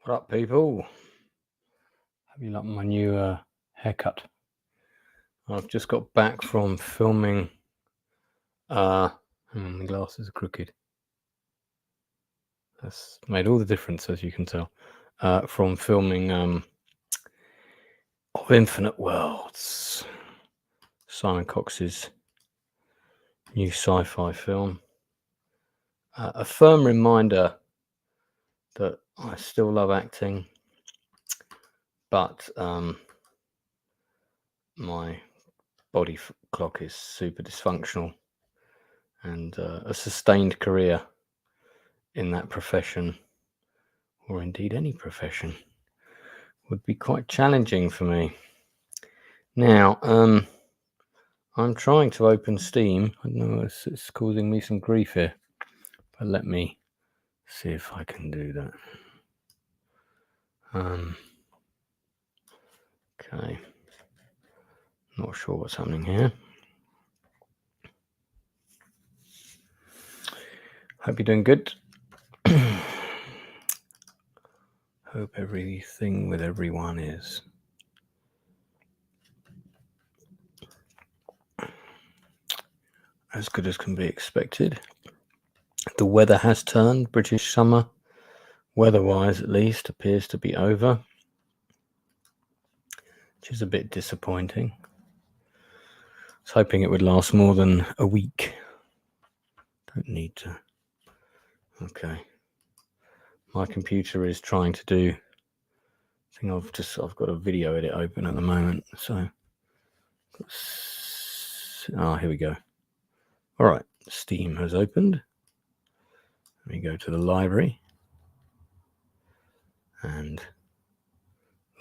What up, people? Have you liked my new haircut? I've just got back from filming. My glasses are crooked. That's made all the difference, as you can tell. From filming of Infinite Worlds, Simon Cox's new sci-fi film. A firm reminder that I still love acting, but my body clock is super dysfunctional, and a sustained career in that profession, or indeed any profession, would be quite challenging for me. Now, I'm trying to open Steam. I know it's causing me some grief here, but let me see if I can do that. Okay, not sure what's happening here. Hope you're doing good. Hope everything with everyone is as good as can be expected. The weather has turned. British summer, weather-wise at least, appears to be over, which is a bit disappointing. I was hoping it would last more than a week. Don't need to. Okay. My computer is trying to do. I think I've got a video edit open at the moment. So, here we go. All right, Steam has opened. Let me go to the library. And,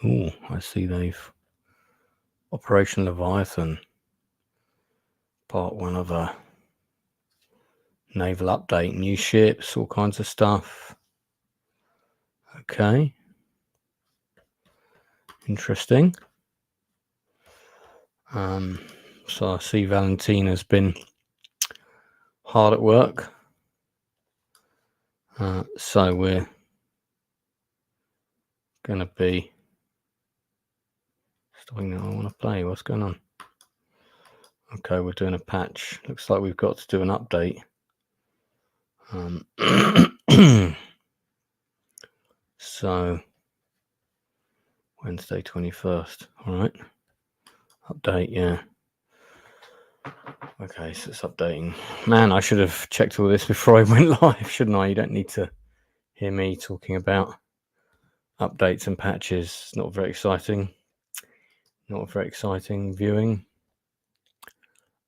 I see they've Operation Leviathan, part 1 of a naval update, new ships, all kinds of stuff. Okay. Interesting. So I see Valentina's been hard at work. So we're going to be stopping now. I want to play. What's going on? Okay, we're doing a patch. Looks like we've got to do an update. So Wednesday 21st. All right. Update, yeah. Okay, so it's updating. Man, I should have checked all this before I went live, shouldn't I? You don't need to hear me talking about updates and patches. It's not very exciting. Not very exciting viewing.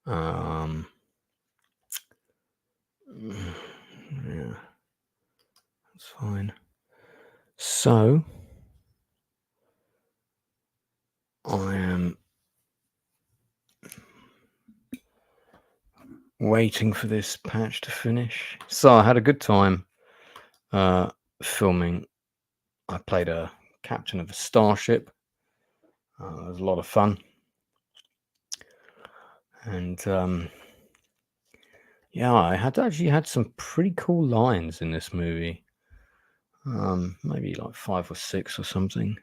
Yeah, that's fine. So I am waiting for this patch to finish. So I had a good time filming. I played a captain of a starship. It was a lot of fun. And yeah, I actually had some pretty cool lines in this movie. Maybe like 5 or 6 or something.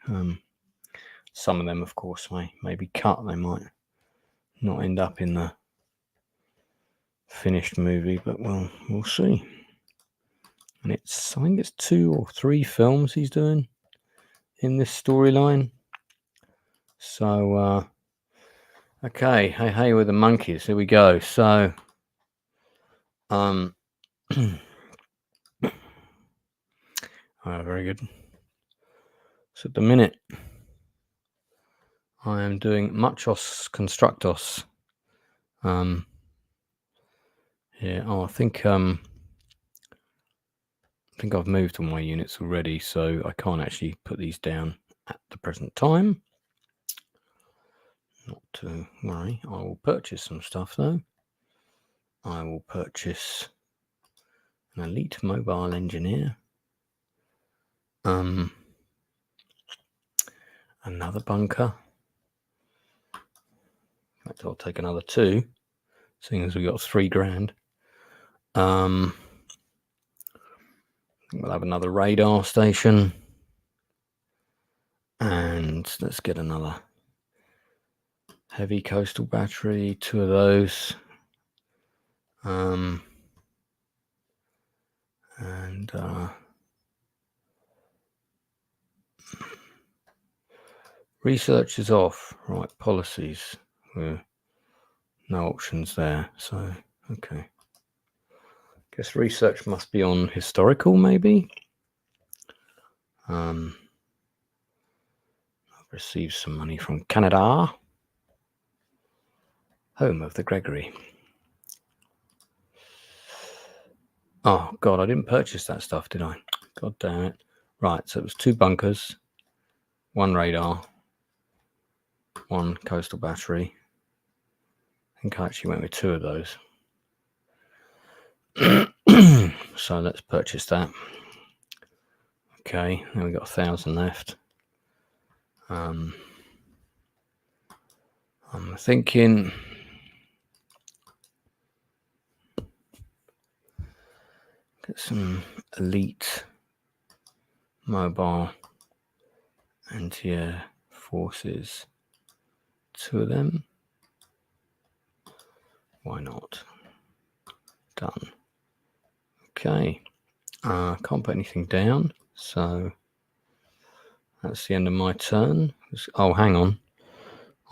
Some of them, of course, may be cut. They might not end up in the finished movie, but we'll see. And I think it's 2 or 3 films he's doing in this storyline. So, okay, hey with the monkeys. Here we go. So, very good. So at the minute, I am doing Muchos Constructos. Yeah. I think I've moved all my units already, so I can't actually put these down at the present time. Not to worry. I will purchase some stuff though. I will purchase an elite mobile engineer. Another bunker. In fact, I'll take another 2, seeing as we got 3 grand. I think we'll have another radar station. let's get another heavy coastal battery, 2 of those. And research is off. Right, policies. No options there. So, okay. Guess research must be on historical, maybe. I've received some money from Canada, home of the Gregory. Oh, God, I didn't purchase that stuff, did I? God damn it. Right, so it was 2 bunkers, 1 radar, 1 coastal battery. I think I actually went with 2 of those. So let's purchase that. Okay, now we've got 1,000 left. I'm thinking get some elite mobile anti-air forces, 2 of them. Why not? Done. Okay. Can't put anything down, so that's the end of my turn. Oh, hang on.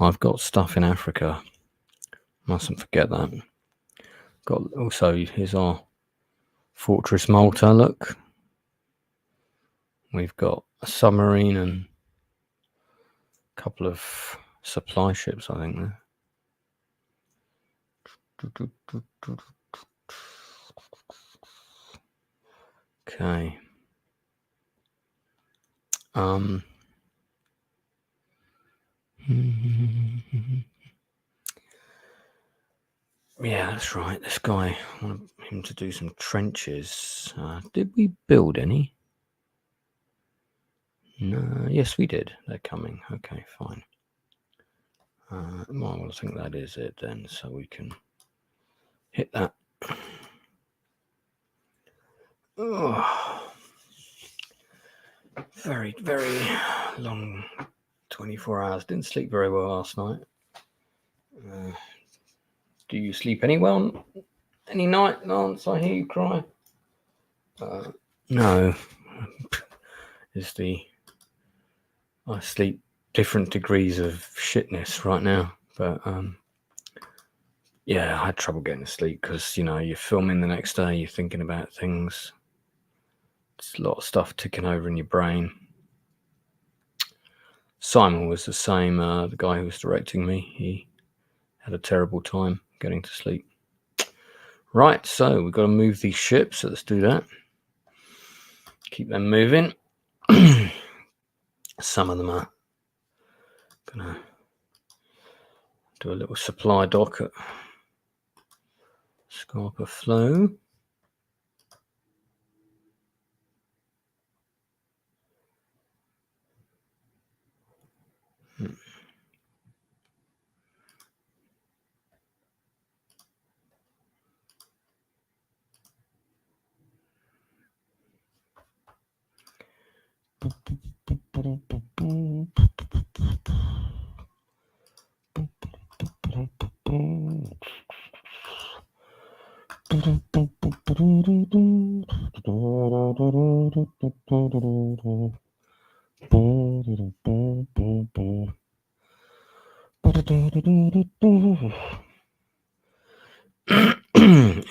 I've got stuff in Africa. Mustn't forget that. Got also, here's our Fortress Malta, look. We've got a submarine and a couple of supply ships, I think. Okay. Yeah, that's right. This guy, I want him to do some trenches. Did we build any? No. Yes, we did. They're coming. Okay, fine. Well, I think that is it then. So we can hit that. Oh, very, very long 24 hours. Didn't sleep very well last night. Do you sleep any night, Lance? I hear you cry. No. I sleep different degrees of shitness right now. But yeah, I had trouble getting to sleep because, you're filming the next day, you're thinking about things. It's a lot of stuff ticking over in your brain. Simon was the same, the guy who was directing me. He had a terrible time getting to sleep. Right, so we've got to move these ships, so let's do that. Keep them moving. Some of them are going to do a little supply dock at Scarpa Flow.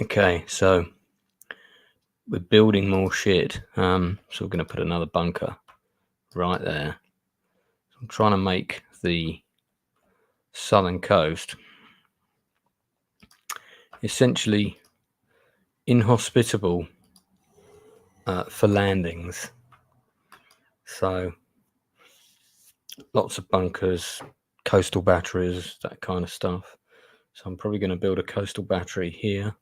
Okay, so we're building more shit. So we're going to put another bunker right there. I'm trying to make the southern coast essentially inhospitable for landings. So lots of bunkers, coastal batteries, that kind of stuff. So I'm probably going to build a coastal battery here.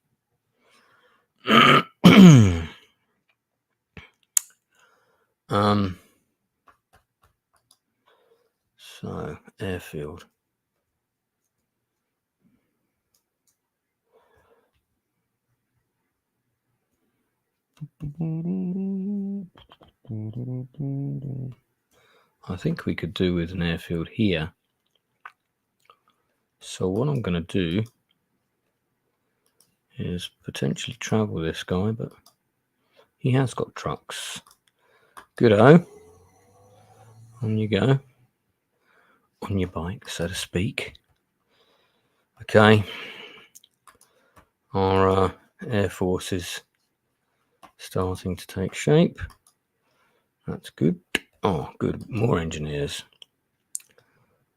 So airfield. I think we could do with an airfield here. So what I'm going to do is potentially travel this guy, but he has got trucks. Good-o. On you go. On your bike, so to speak. Okay. Our Air Force is starting to take shape. That's good. Oh, good. More engineers.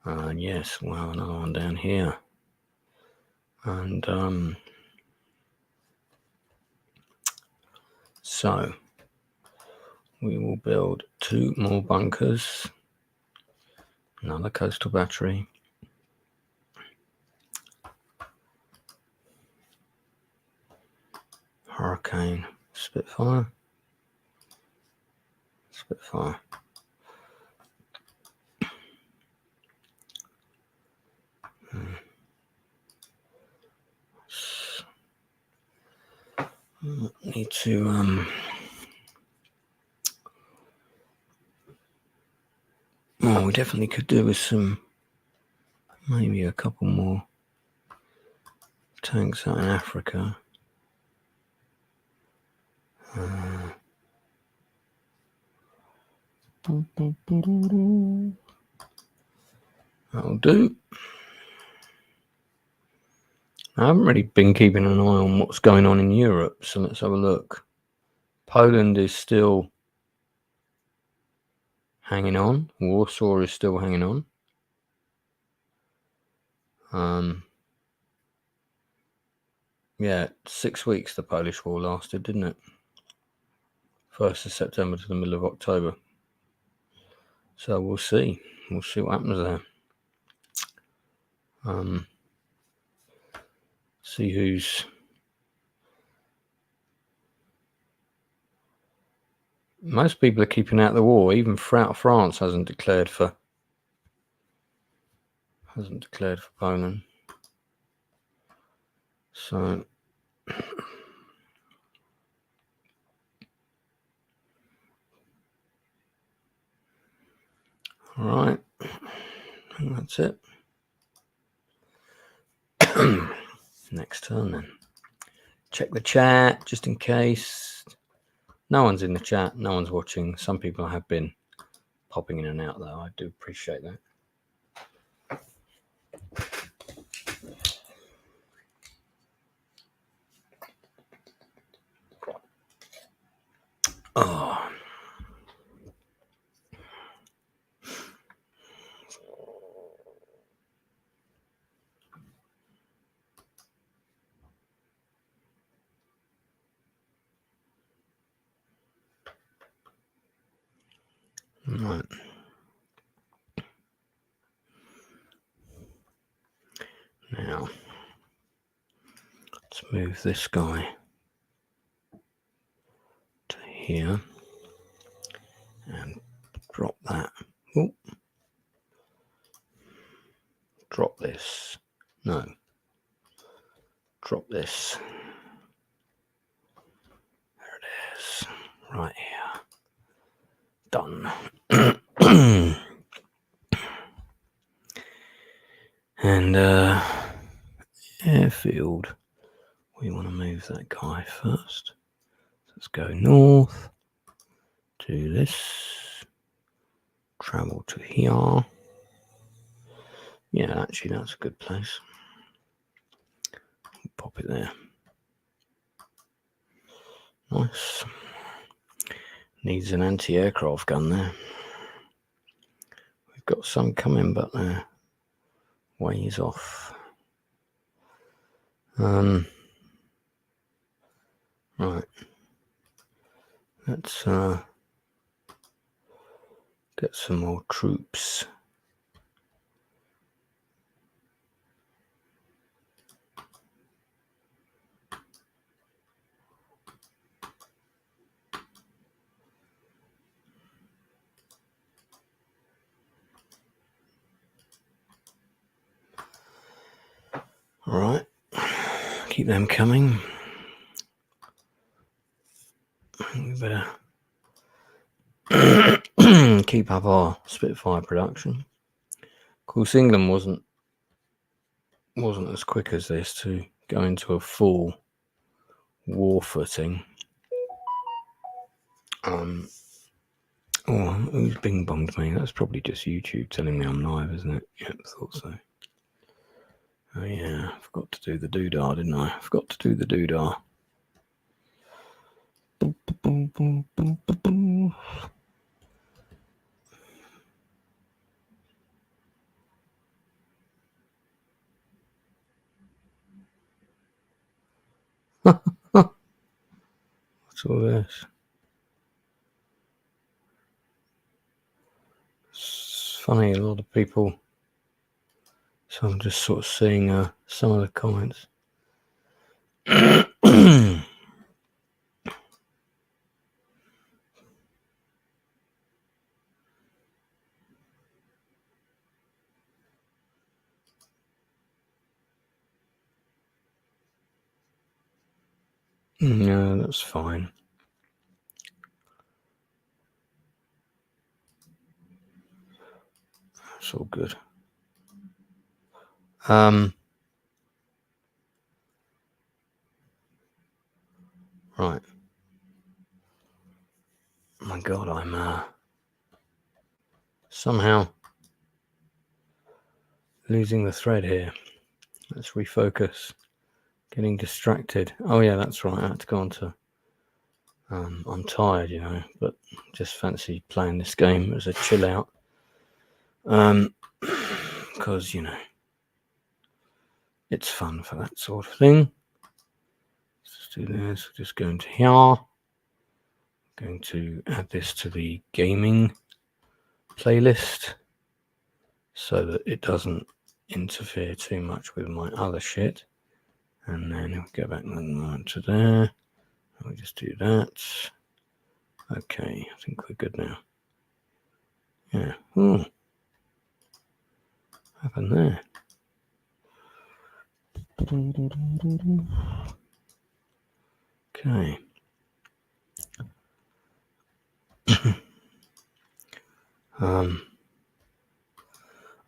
And yes, well, another one down here. And so we will build 2 more bunkers. Another coastal battery. Hurricane. Spitfire. Spitfire. Need to well, we definitely could do with some, maybe a couple more tanks out in Africa. That'll do. I haven't really been keeping an eye on what's going on in Europe, so let's have a look. Poland is still hanging on. Warsaw is still hanging on. Yeah, 6 weeks the Polish war lasted, didn't it? 1st of September to the middle of October. So we'll see. We'll see what happens there. See who's... Most people are keeping out the war. Even France hasn't declared for Poland. So all right, I think that's it. Next turn then. Check the chat just in case. No one's in the chat. No one's watching. Some people have been popping in and out though. I do appreciate that. Oh. Right. Now, let's move this guy to here and drop that. Oh. Drop this. No. Drop this. There it is. Right here. Done. And airfield. We want to move that guy first. Let's go north. Do this. Travel to here. Yeah, actually, that's a good place. Pop it there. Nice. Needs an anti-aircraft gun there. We've got some coming, but they're ways off. Right. Let's get some more troops. All right, keep them coming. We better keep up our Spitfire production. Of course, England wasn't as quick as this to go into a full war footing. Oh, who's bing bonged me? That's probably just YouTube telling me I'm live, isn't it? Yep, thought so. Oh yeah, I forgot to do the doodah, didn't I? Forgot to do the doodah. What's all this? It's funny, a lot of people. So I'm just sort of seeing some of the comments. No, that's fine. That's all good. Right. My God, I'm somehow losing the thread here. Let's refocus. Getting distracted. Oh yeah, that's right. I had to go on to. I'm tired, you know, but just fancy playing this game as a chill out. Because you know, it's fun for that sort of thing. Let's do this. We're just going to here. Going to add this to the gaming playlist so that it doesn't interfere too much with my other shit. And then we'll go back to there. We'll just do that. Okay, I think we're good now. Yeah. Oh, what happened there? Okay.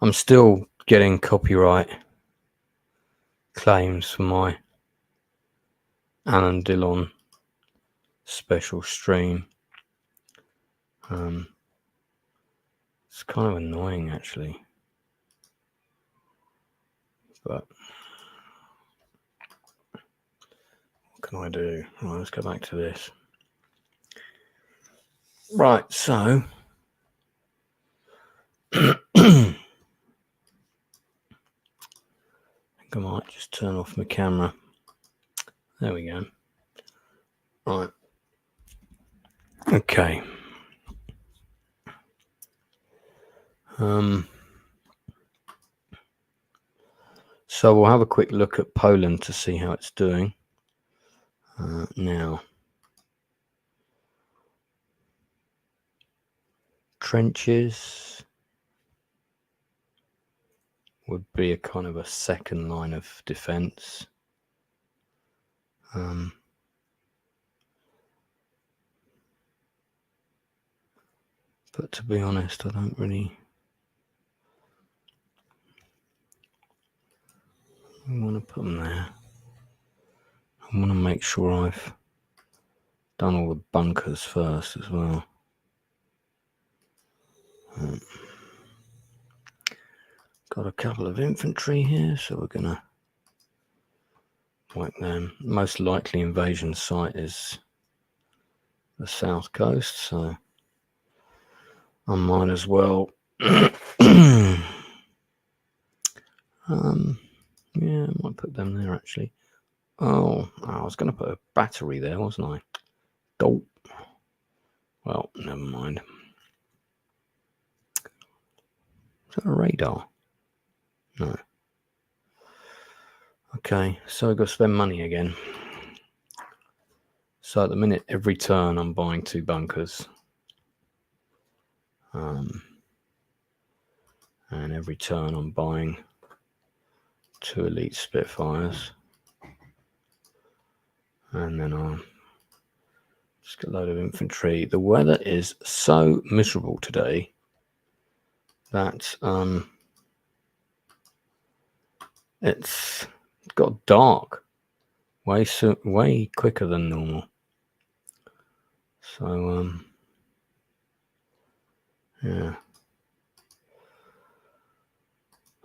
I'm still getting copyright claims for my Alan Dillon special stream. It's kind of annoying actually, but what can I do? Right, let's go back to this. Right, so I think I might just turn off my camera. There we go. Right. Okay. So we'll have a quick look at Poland to see how it's doing. Now, trenches would be a kind of a second line of defense. But to be honest, I don't really want to put them there. I want to make sure I've done all the bunkers first as well. Got a couple of infantry here, so we're going to whack them. Most likely invasion site is the south coast, so I might as well. Yeah, I might put them there actually. Oh, I was going to put a battery there, wasn't I? Dope. Well, never mind. Is that a radar? No. Okay, so I've got to spend money again. So at the minute, every turn I'm buying 2 bunkers. And every turn I'm buying 2 elite Spitfires. And then I'm Just a load of infantry. The weather is so miserable today that it's got dark way quicker than normal. So yeah.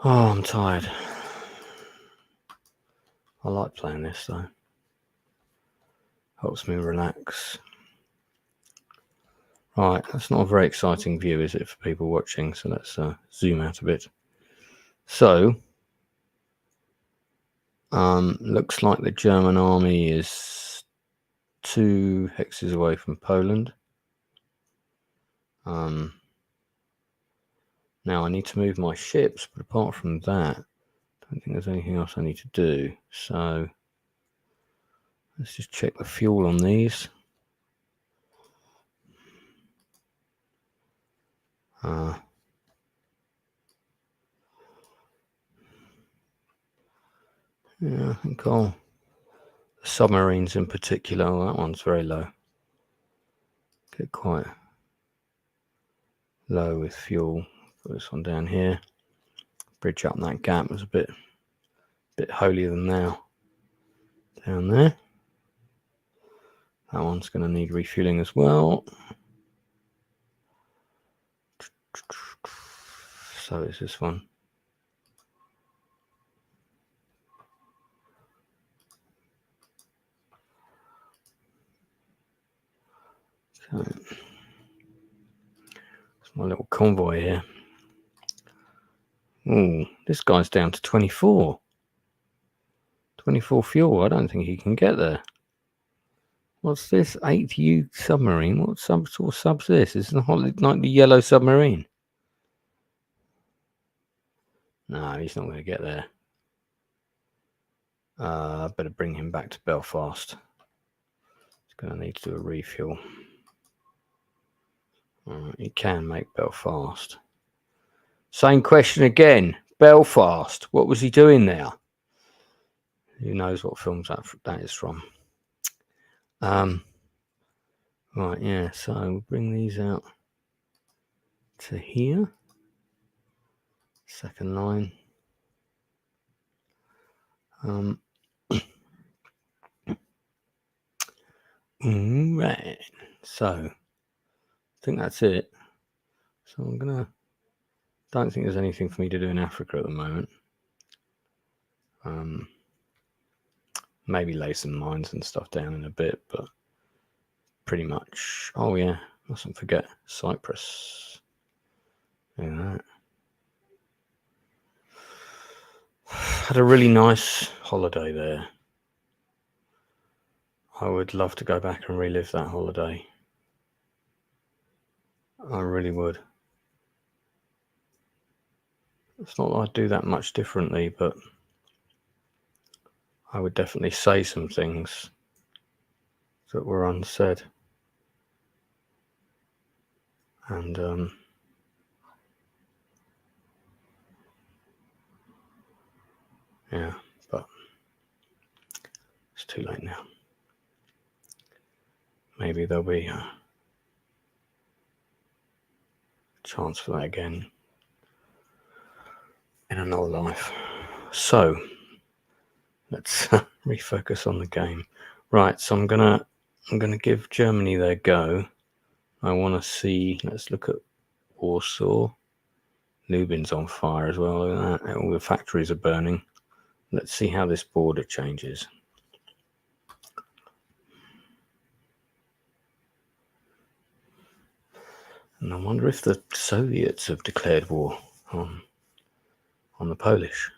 Oh, I'm tired. I like playing this though. Helps me relax. Right, that's not a very exciting view, is it, for people watching? So let's zoom out a bit. So, looks like the German army is 2 hexes away from Poland. Now I need to move my ships, but apart from that, I don't think there's anything else I need to do. So let's just check the fuel on these. Yeah, I think the submarines in particular, that one's very low. Get quite low with fuel. Put this one down here. Bridge up that gap was a bit holier than thou down there. That one's going to need refueling as well. So is this one. So it's my little convoy here. Oh, this guy's down to 24. 24 fuel. I don't think he can get there. What's this? 8U submarine? What sort of sub's this? Is it like the yellow submarine? No, he's not going to get there. Better bring him back to Belfast. He's going to need to do a refuel. He can make Belfast. Same question again. Belfast. What was he doing there? Who knows what films that is from? Right, yeah. So we'll bring these out to here. Second line. Right. So I think that's it. So I'm gonna. Don't think there's anything for me to do in Africa at the moment. Maybe lay some mines and stuff down in a bit, but pretty much. Oh yeah, mustn't forget Cyprus. Look at that. Had a really nice holiday there. I would love to go back and relive that holiday. I really would. It's not that I'd do that much differently, but I would definitely say some things that were unsaid. And yeah, but it's too late now. Maybe there'll be a chance for that again in another life. So let's refocus on the game. Right, so I'm gonna give Germany their go. I want to see. Let's look at Warsaw. Lubin's on fire as well. Look at that. All the factories are burning. Let's see how this border changes. And I wonder if the Soviets have declared war on the Polish.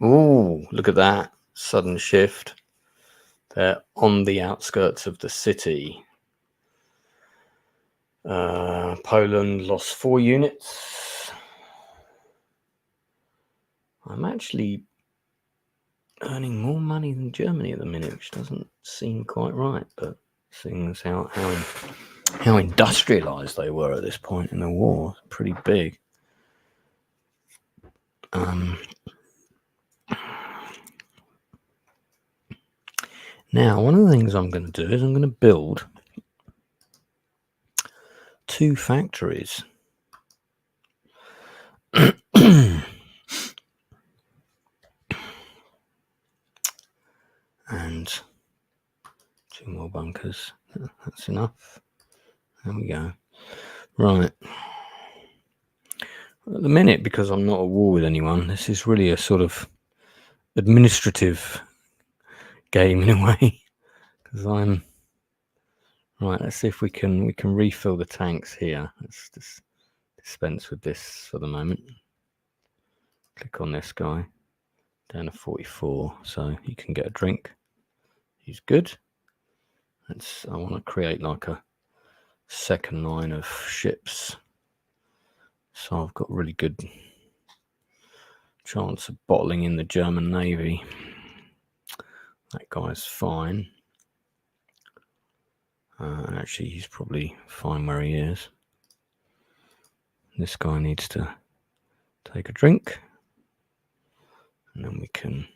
Ooh, look at that sudden shift. They're on the outskirts of the city. Poland lost 4 units. I'm actually earning more money than Germany at the minute, which doesn't seem quite right, but seeing as how industrialized they were at this point in the war, pretty big. Now, one of the things I'm going to do is I'm going to build 2 factories. And 2 more bunkers. That's enough. There we go. Right. At the minute, because I'm not at war with anyone, this is really a sort of administrative game in a way. Because I'm right. Let's see if we can refill the tanks here. Let's just dispense with this for the moment. Click on this guy down to 44, so he can get a drink. He's good. I want to create like a second line of ships, so I've got really good chance of bottling in the German Navy. That guy's fine. Actually, he's probably fine where he is. This guy needs to take a drink, and then we can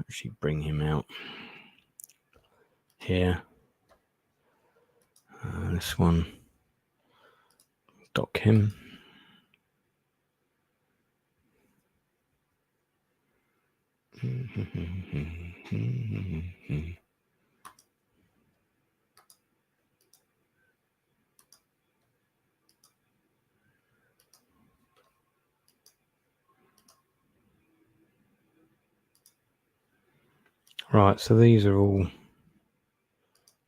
actually bring him out here. This one, dock him. Right, so these are all,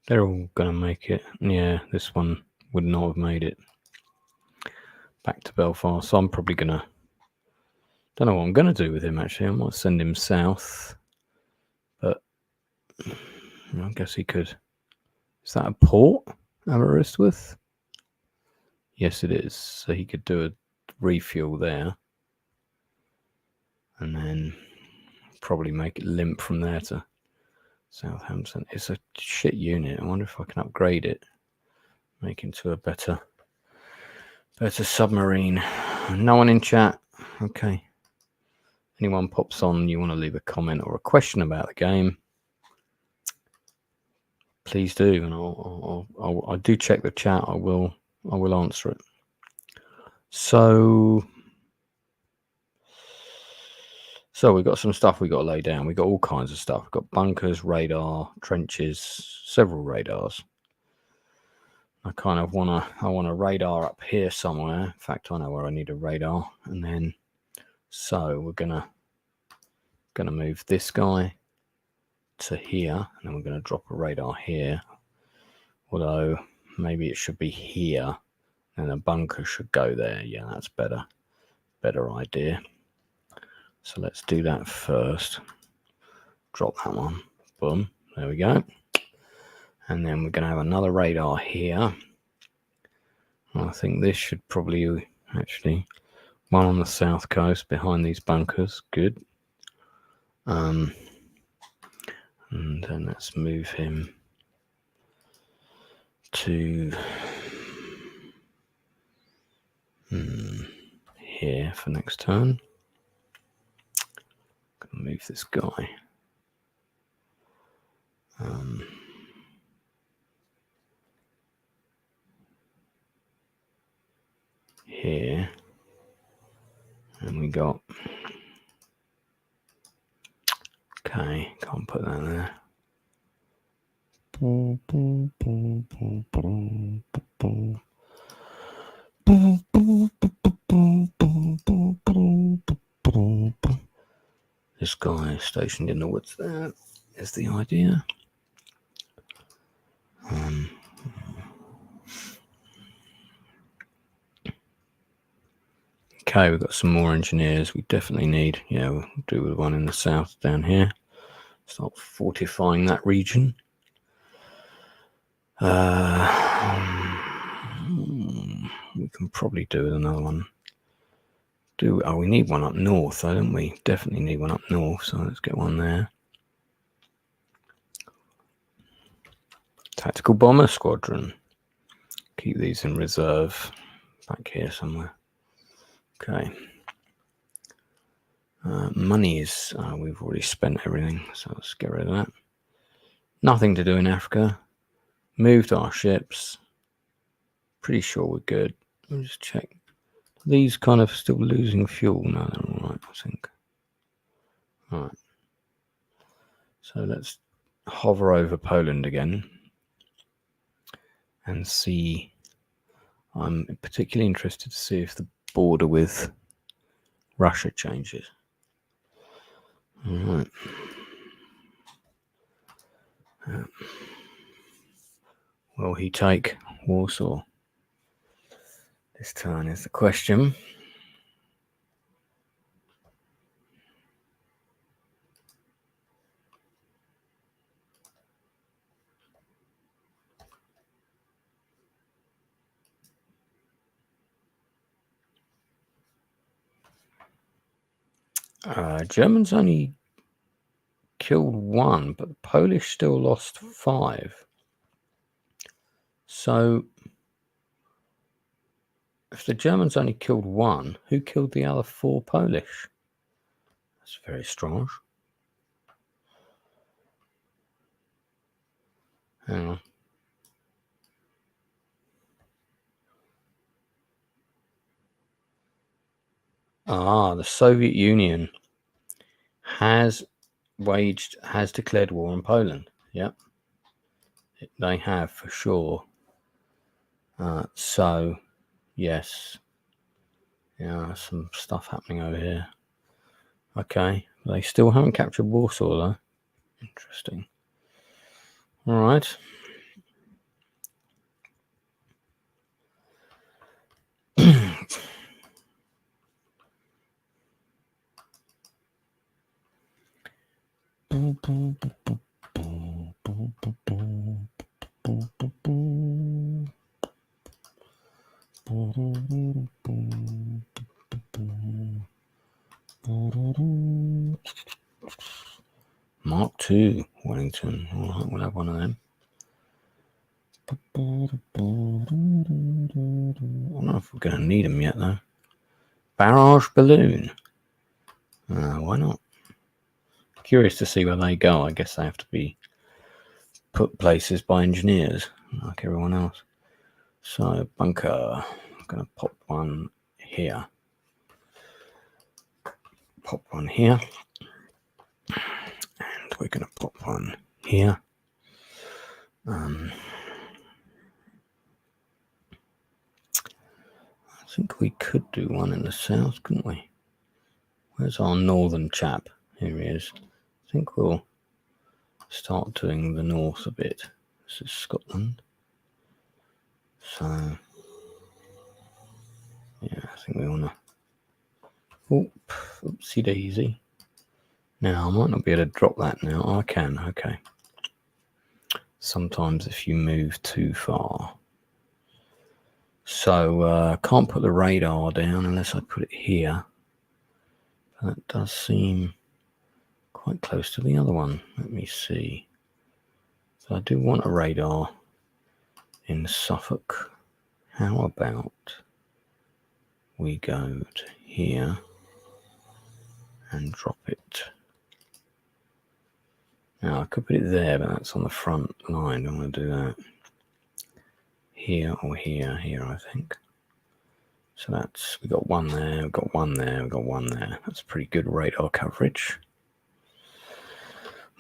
they're all going to make it. Yeah, this one would not have made it back to Belfast, so I'm probably going to, don't know what I'm going to do with him actually. I might send him south, but I guess he could. Is that a port, Aberystwyth? Yes, it is. So he could do a refuel there, and then probably make it limp from there to Southampton. It's a shit unit. I wonder if I can upgrade it, make it to a better submarine. No one in chat. Okay. Anyone pops on, you want to leave a comment or a question about the game, please do, and I do check the chat. I will answer it. So we've got some stuff we got to lay down. We've got all kinds of stuff. We've got bunkers, radar, trenches, several radars. I kind of want a radar up here somewhere. In fact, I know where I need a radar. And then, so we're gonna move this guy to here, and then we're gonna drop a radar here. Although maybe it should be here, and a bunker should go there. Yeah, that's better idea. So let's do that first. Drop that one. Boom. There we go. And then we're going to have another radar here. I think this should probably actually one on the south coast behind these bunkers. Good. And then let's move him to here for next turn. Gonna move this guy. Here, and we got, okay, can't put that there. This guy is stationed in the woods there is the idea. Okay, we've got some more engineers. We definitely need, yeah, we'll do with one in the south down here. Start fortifying that region. We can probably do with another one. We need one up north, though, don't we? Definitely need one up north, so let's get one there. Tactical Bomber Squadron. Keep these in reserve. Back here somewhere. Okay. Money is, we've already spent everything, so let's get rid of that. Nothing to do in Africa. Moved our ships. Pretty sure we're good. Let me just check. Are these kind of still losing fuel? No, they're all right, I think. All right. So let's hover over Poland again and see. I'm particularly interested to see if the border with Russia changes. All right. Will he take Warsaw this turn is the question. Germans only killed 1, but the Polish still lost 5. So if the Germans only killed 1, who killed the other 4 Polish? That's very strange. Hang on. The Soviet Union has declared war on Poland. Yep. They have for sure. So, yes. Yeah, some stuff happening over here. Okay. They still haven't captured Warsaw, though. Interesting. All right. Mark II, Wellington. All right, we'll have one of them. I don't know if we're going to need them yet, though. Barrage balloon. Why not? Curious to see where they go. I guess they have to be put places by engineers, like everyone else. So, bunker. I'm going to pop one here. Pop one here. And we're going to pop one here. I think we could do one in the south, couldn't we? Where's our northern chap? Here he is. I think we'll start doing the north a bit. This is Scotland. So, yeah, I think we want to... Oopsie daisy. Now, I might not be able to drop that now. Oh, I can, okay. Sometimes if you move too far. So, can't put the radar down unless I put it here. That does seem quite close to the other one. Let me see. So I do want a radar in Suffolk. How about we go to here and drop it? Now I could put it there, but that's on the front line. I don't want to do that. Here or here, I think. So that's, we got one there, we've got one there, we've got one there. That's pretty good radar coverage.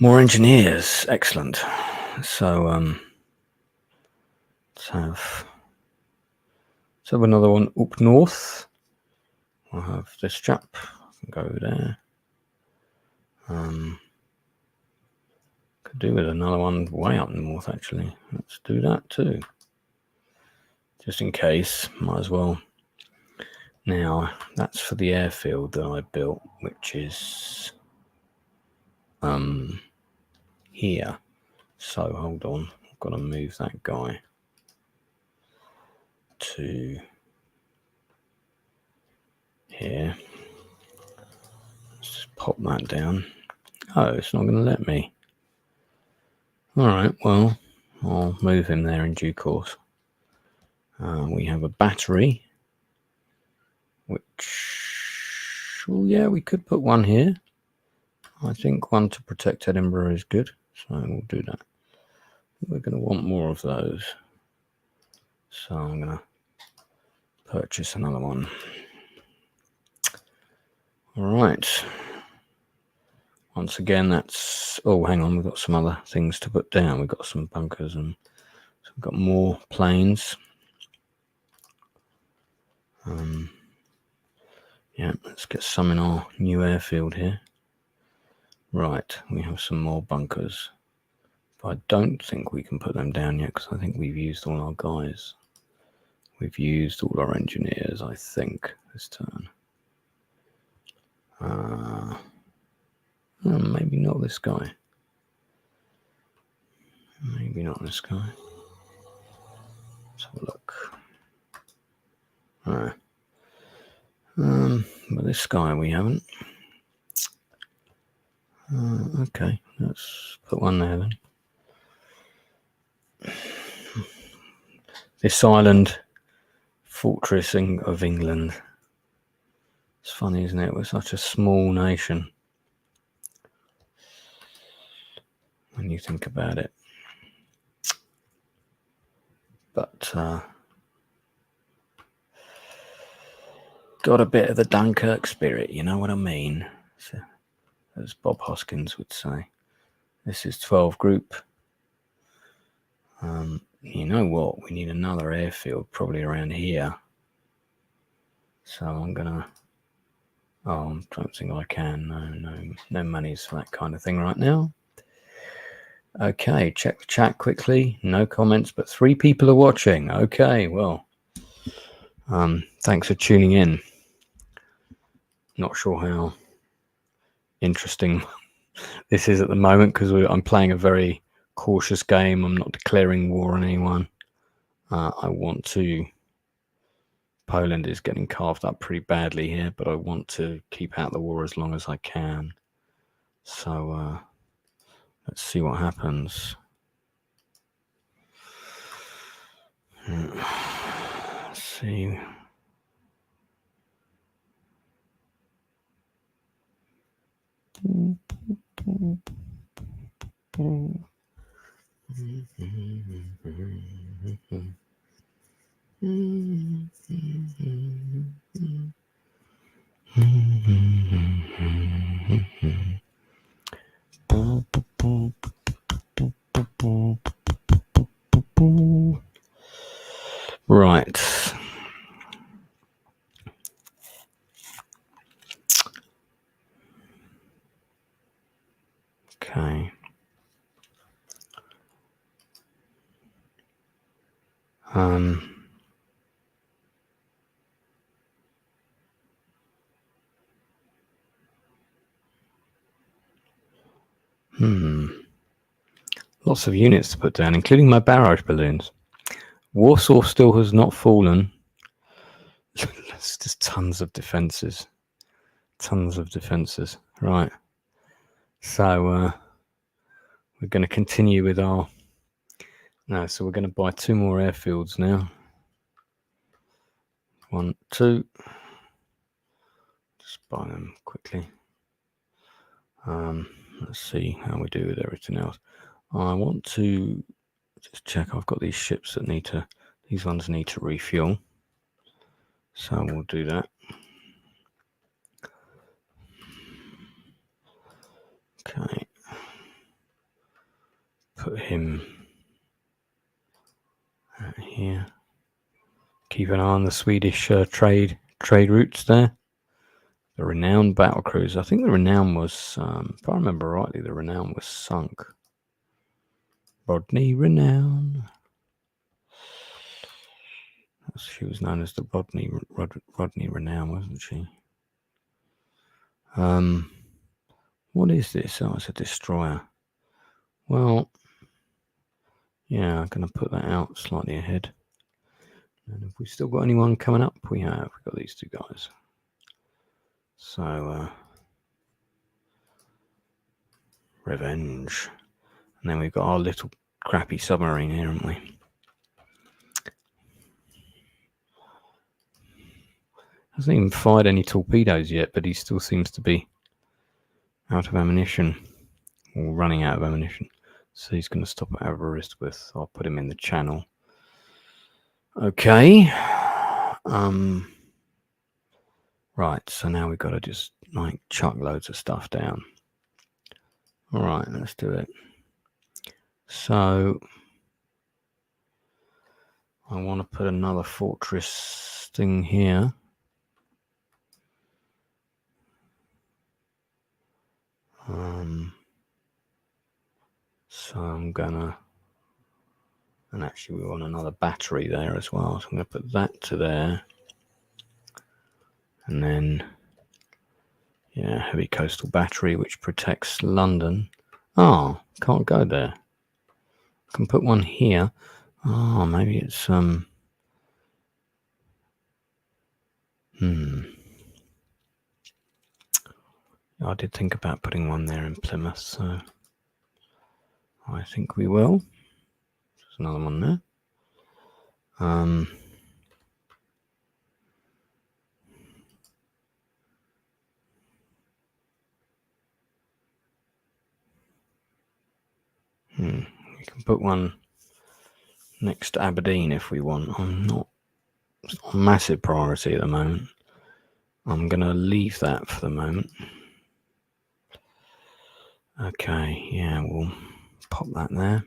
More engineers, excellent. So let's have another one up north. I'll have this chap go there. Could do with another one way up north actually. Let's do that too. Just in case, might as well. Now, that's for the airfield that I built, which is here. So hold on, I've got to move that guy to here. Let's just pop that down. Oh, it's not going to let me. All right, well, I'll move him there in due course. We have a battery, which Sure, yeah, we could put one here. I think one to protect Edinburgh is good, so we'll do that. We're going to want more of those, so I'm going to purchase another one. All right. Once again, that's... Oh, hang on, we've got some other things to put down. We've got some bunkers and so we've got more planes. Yeah, let's get some in our new airfield here. Right, we have some more bunkers. But I don't think we can put them down yet because I think we've used all our guys. We've used all our engineers, I think, this turn. Maybe not this guy. Maybe not this guy. Let's have a look. All right. But this guy we haven't. Okay, let's put one there then. This island fortressing of England. It's funny, isn't it? We're such a small nation when you think about it. But got a bit of the Dunkirk spirit, you know what I mean? So, as Bob Hoskins would say. This is 12 group. You know what? We need another airfield probably around here. So I'm gonna... Oh, I don't think I can. No monies for that kind of thing right now. Okay, check the chat quickly. No comments, but 3 people are watching. Okay, well, thanks for tuning in. Not sure how interesting this is at the moment because I'm playing a very cautious game. I'm not declaring war on anyone. I want to... Poland is getting carved up pretty badly here, but I want to keep out the war as long as I can. So let's see what happens. Let's see. Right. Okay. Lots of units to put down, including my barrage balloons. Warsaw still has not fallen. There's just tons of defences. Tons of defences. Right. So we're going to continue with our... No, so we're going to buy 2 more airfields now. 1, 2. Just buy them quickly. Let's see how we do with everything else. I want to just check I've got these ships that need to... These ones need to refuel. So we'll do that. Okay. Put him out here. Keep an eye on the Swedish trade routes there. The Renown battle cruiser. I think the Renown was, if I remember rightly, the Renown was sunk. Rodney Renown. She was known as the Rodney Renown, wasn't she? What is this? Oh, it's a destroyer. Well, yeah, I'm going to put that out slightly ahead. And have we still got anyone coming up? We have. We've got these 2 guys. So, revenge. And then we've got our little crappy submarine here, haven't we? Hasn't even fired any torpedoes yet, but he still seems to be out of ammunition, or running out of ammunition. So he's going to stop at Aberystwyth. I'll put him in the channel. Okay. Right, so now we've got to just like chuck loads of stuff down. All right, let's do it. So I want to put another fortress thing here. So I'm gonna, and actually we want another battery there as well. So I'm gonna put that to there, and then heavy coastal battery which protects London. Oh, can't go there. Can put one here. Oh, maybe it's I did think about putting one there in Plymouth, so I think we will. There's another one there. We can put one next to Aberdeen if we want. It's not a massive priority at the moment. I'm going to leave that for the moment. Okay, yeah, we'll pop that there.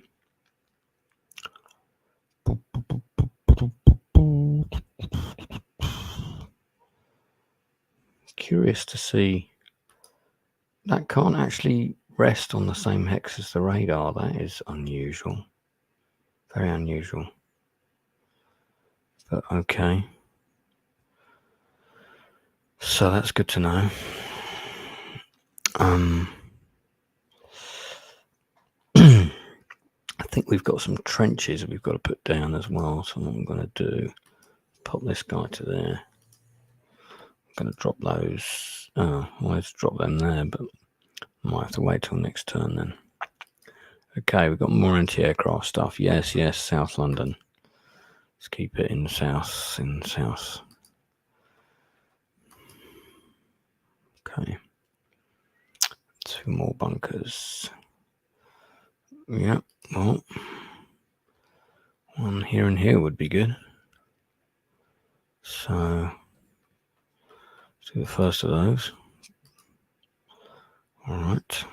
Curious to see. That can't actually rest on the same hex as the radar. That is unusual. Very unusual. But okay. So that's good to know. I think we've got some trenches we've got to put down as well. So what I'm going to do, pop this guy to there. I'm going to drop those. Oh, I wanted to drop them there, but I might have to wait till next turn then. Okay, we've got more anti-aircraft stuff. Yes, South London. Let's keep it in the south. Okay. 2 more bunkers. Yeah, well, one here and here would be good. So, let's do the first of those. All right.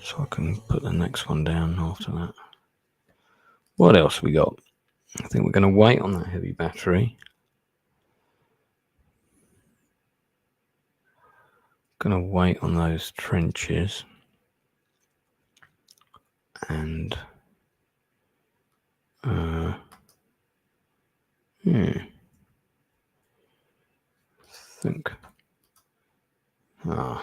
So I can put the next one down after that. What else we got? I think we're going to wait on that heavy battery. Going to wait on those trenches. And I think now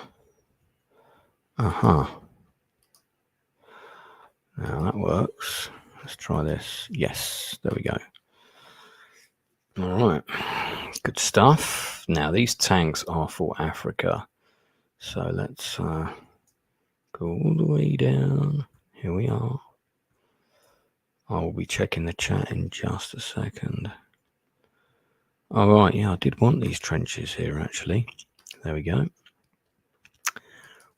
that works. Let's try this. Yes, there we go. All right, good stuff. Now these tanks are for Africa, so let's go all the way down. Here we are. I'll be checking the chat in just a second. All right, yeah, I did want these trenches here actually. There we go.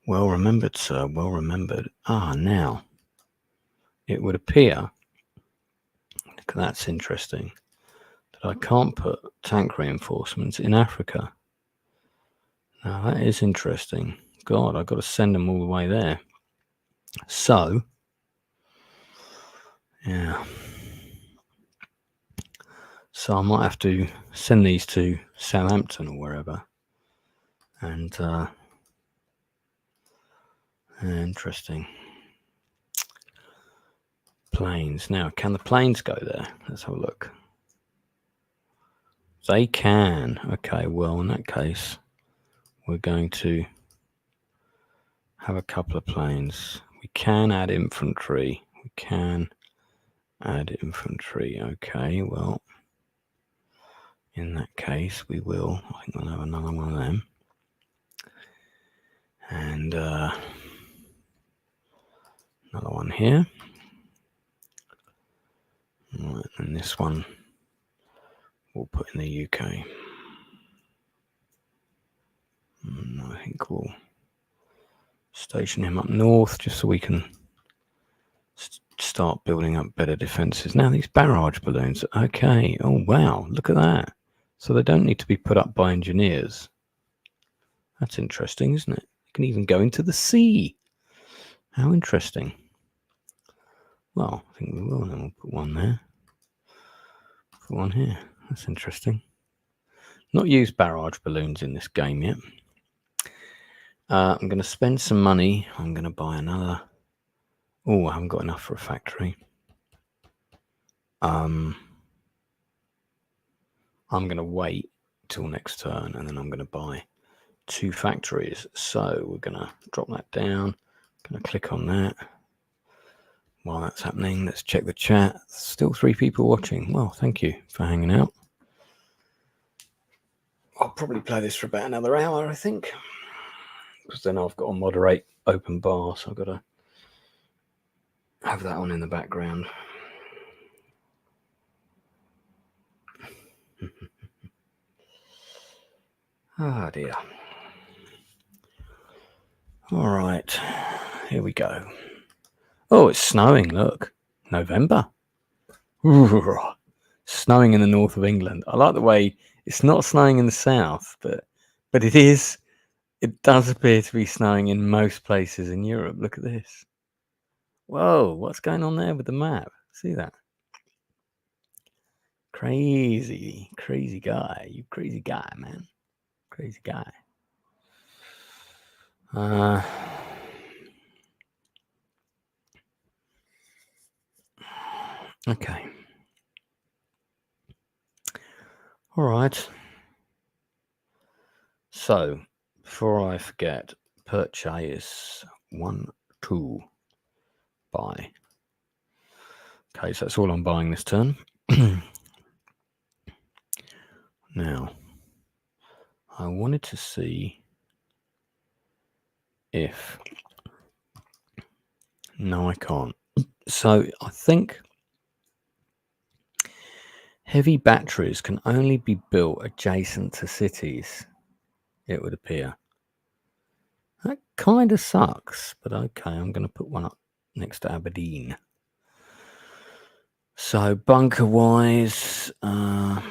Well remembered, sir. Well remembered. Now it would appear, that's interesting, that I can't put tank reinforcements in Africa. Now that is interesting. God, I've got to send them all the way there. So, yeah. So I might have to send these to Southampton or wherever. And interesting. Planes. Now, can the planes go there? Let's have a look. They can. Okay, well, in that case, we're going to have a couple of planes. We can add infantry. Okay, well, in that case, we will. I think we'll have another one of them. And Another one here. Right, and this one we'll put in the UK. And I think we'll station him up north just so we can start building up better defences. Now these barrage balloons, okay. Oh wow, look at that. So they don't need to be put up by engineers. That's interesting, isn't it? You can even go into the sea. How interesting. Well, I think we will, and then we'll put one there. Put one here. That's interesting. Not used barrage balloons in this game yet. I'm going to spend some money. I'm going to buy another. Oh, I haven't got enough for a factory. I'm going to wait till next turn, and then I'm going to buy 2 factories. So we're going to drop that down. Going to click on that. While that's happening, let's check the chat. Still 3 people watching. Well, thank you for hanging out. I'll probably play this for about another hour, I think, because then I've got to moderate open bar, so I've got to have that on in the background. Oh dear. All right, here we go. Oh, it's snowing, look. November. Ooh, snowing in the north of England. I like the way it's not snowing in the south, but it is. It does appear to be snowing in most places in Europe. Look at this. Whoa, what's going on there with the map? See that? Crazy guy. You crazy guy, man. Crazy guy. Okay. All right. So, before I forget, purchase 1, 2, buy. Okay, so that's all I'm buying this turn. Now, I wanted to see if... No, I can't. So, I think heavy batteries can only be built adjacent to cities, it would appear. That kind of sucks, but okay, I'm going to put one up next to Aberdeen. So, bunker-wise, I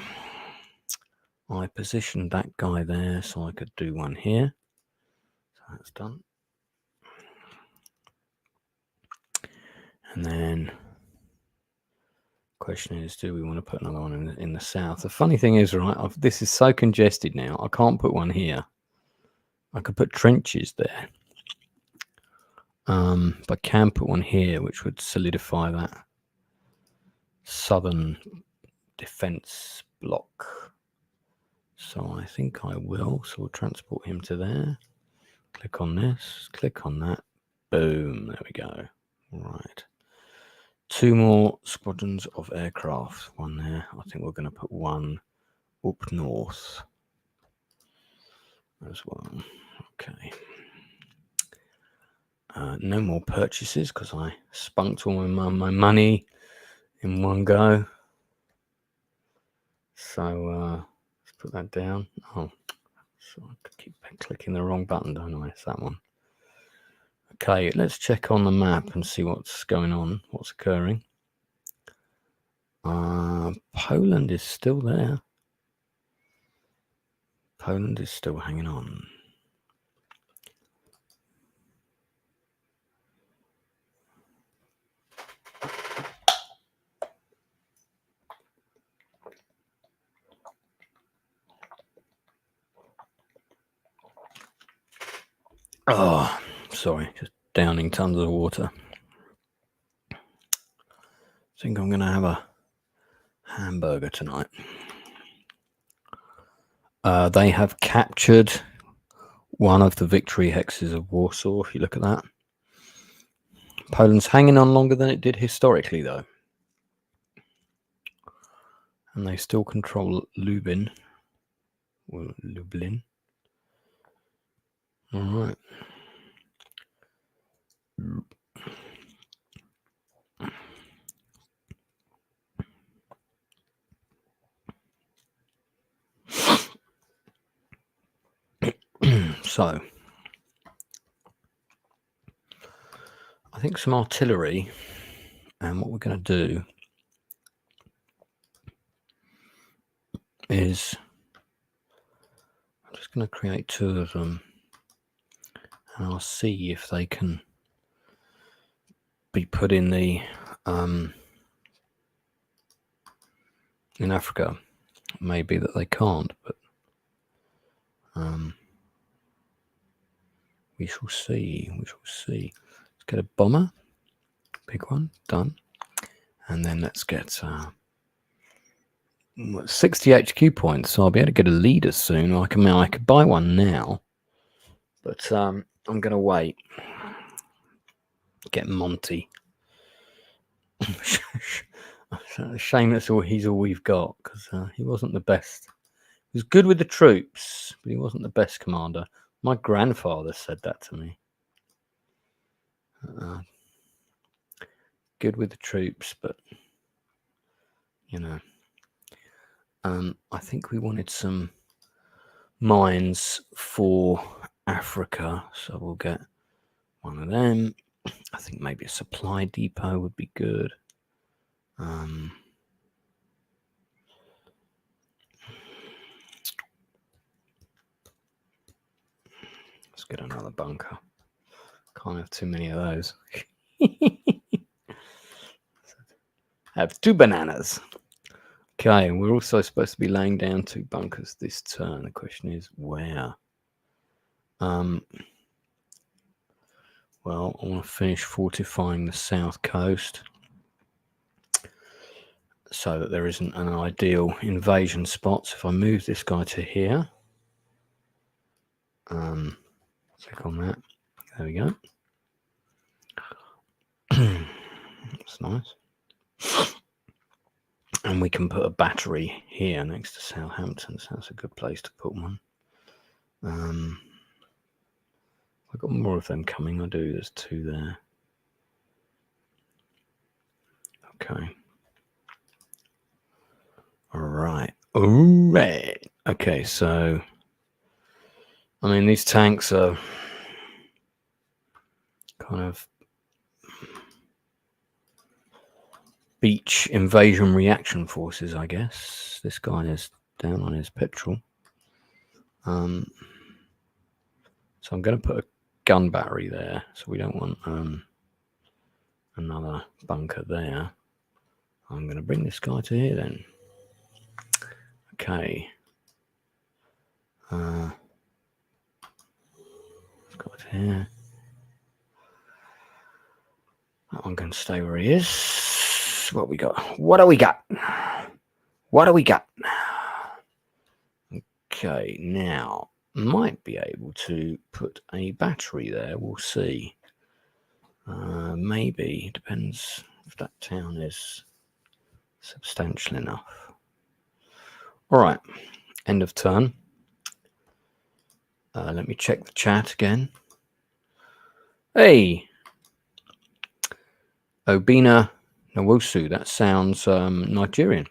positioned that guy there so I could do one here. So that's done. And then question is, do we want to put another one in the south? The funny thing is, right, this is so congested now, I can't put one here. I could put trenches there. But I can put one here, which would solidify that southern defense block. So I think I will. So we'll transport him to there. Click on this, click on that. Boom, there we go. Right. 2 more squadrons of aircraft. One there. I think we're going to put one up north as well. Okay. No more purchases because I spunked all my money in one go. So let's put that down. Oh, so I keep clicking the wrong button, don't I? It's that one. Okay, let's check on the map and see what's going on, what's occurring. Poland is still there. Poland is still hanging on. Oh, sorry, just downing tons of water. I think I'm going to have a hamburger tonight. They have captured one of the victory hexes of Warsaw, if you look at that. Poland's hanging on longer than it did historically, though. And they still control Lublin. All right. So I think some artillery, and what we're going to do is I'm just going to create 2 of them, and I'll see if they can be put in the in Africa. Maybe that they can't, but we shall see. We shall see. Let's get a bomber, big one, done, and then let's get 60 HQ points. So I'll be able to get a leader soon. I could buy one now, but I'm going to wait. Get Monty. Shame he's all we've got, because he wasn't the best. He was good with the troops, but he wasn't the best commander. My grandfather said that to me. Good with the troops, but you know, I think we wanted some mines for Africa, so we'll get one of them. I think maybe a supply depot would be good. Let's get another bunker. Can't have too many of those. Have 2 bananas. Okay, and we're also supposed to be laying down 2 bunkers this turn. The question is where? Well, I want to finish fortifying the south coast so that there isn't an ideal invasion spot. So if I move this guy to here, click on that. There we go. That's nice. And we can put a battery here next to Southampton, so that's a good place to put one. I've got more of them coming. I do. There's 2 there. Okay. All right. Okay, so I mean, these tanks are kind of beach invasion reaction forces, I guess. This guy is down on his petrol. So I'm going to put a gun battery there, so we don't want another bunker there. I'm going to bring this guy to here then. Okay. Let's go to here. That one can stay where he is. What we got? What do we got? What do we got? Okay, now might be able to put a battery there. We'll see. Maybe. Depends if that town is substantial enough. All right. End of turn. Let me check the chat again. Hey, Obina Nwosu. That sounds Nigerian.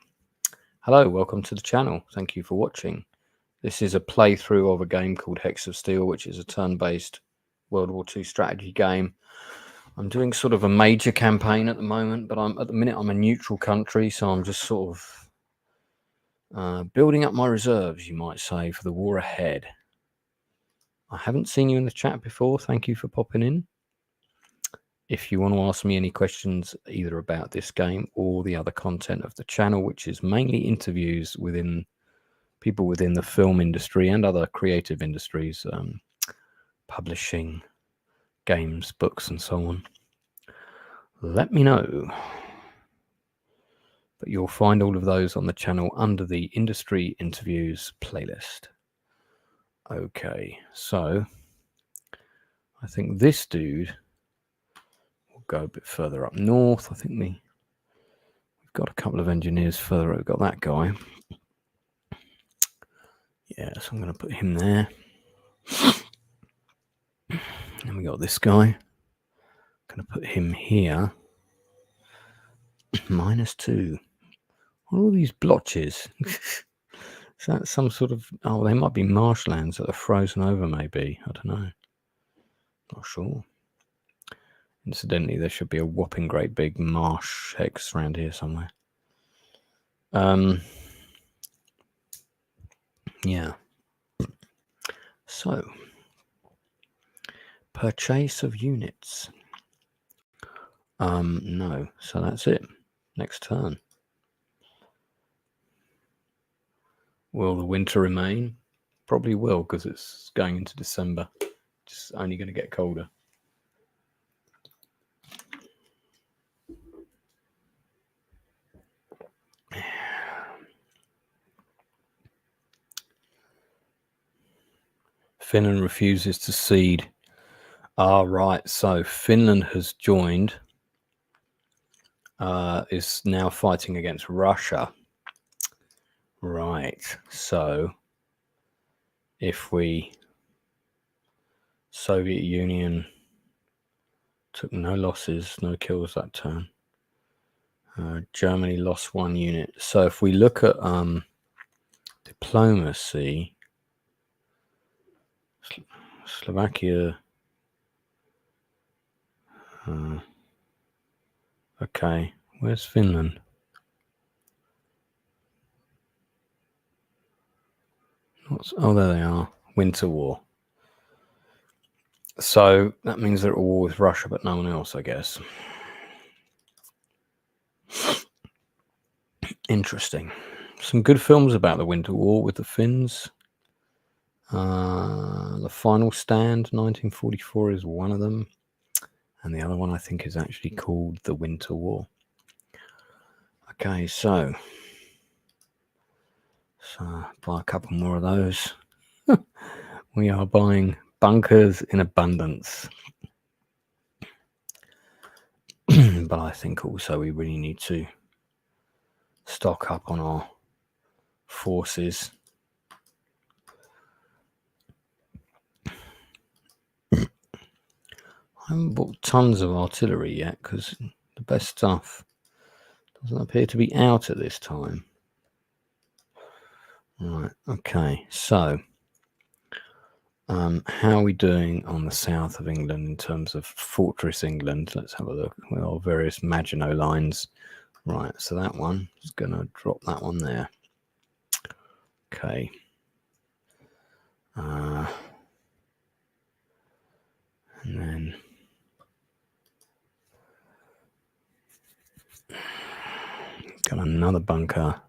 Hello, welcome to the channel. Thank you for watching. This is a playthrough of a game called Hex of Steel, which is a turn-based World War II strategy game. I'm doing sort of a major campaign at the moment, but at the minute I'm a neutral country, so I'm just sort of building up my reserves, you might say, for the war ahead. I haven't seen you in the chat before. Thank you for popping in. If you want to ask me any questions either about this game or the other content of the channel, which is mainly interviews within people within the film industry and other creative industries, publishing, games, books, and so on, let me know. But you'll find all of those on the channel under the industry interviews playlist. Okay, so I think this dude will go a bit further up north. I think we've got a couple of engineers further. We've got that guy. Yeah, so I'm going to put him there. And we got this guy. I'm going to put him here. -2. What are all these blotches? Is that some sort of... Oh, they might be marshlands that are frozen over, maybe. I don't know. Not sure. Incidentally, there should be a whopping great big marsh hex around here somewhere. Yeah. So, purchase of units. No. So that's it. Next turn. Will the winter remain? Probably will, because it's going into December. Just only going to get colder. Finland refuses to cede. Ah, right. So Finland has joined. Is now fighting against Russia. Right. So if we... Soviet Union took no losses, no kills that turn. Germany lost 1 unit. So if we look at diplomacy, Slovakia... okay, where's Finland? Oh, there they are. Winter War. So that means they're at war with Russia, but no one else, I guess. Interesting. Some good films about the Winter War with the Finns. The Final Stand, 1944, is one of them. And the other one, I think, is actually called The Winter War. Okay, so buy a couple more of those. We are buying bunkers in abundance. But I think also we really need to stock up on our forces. I haven't bought tons of artillery yet because the best stuff doesn't appear to be out at this time. Right, okay, so how are we doing on the south of England in terms of Fortress England? Let's have a look with our various Maginot lines. Right, so that one is going to drop that one there. Okay. And then got another bunker.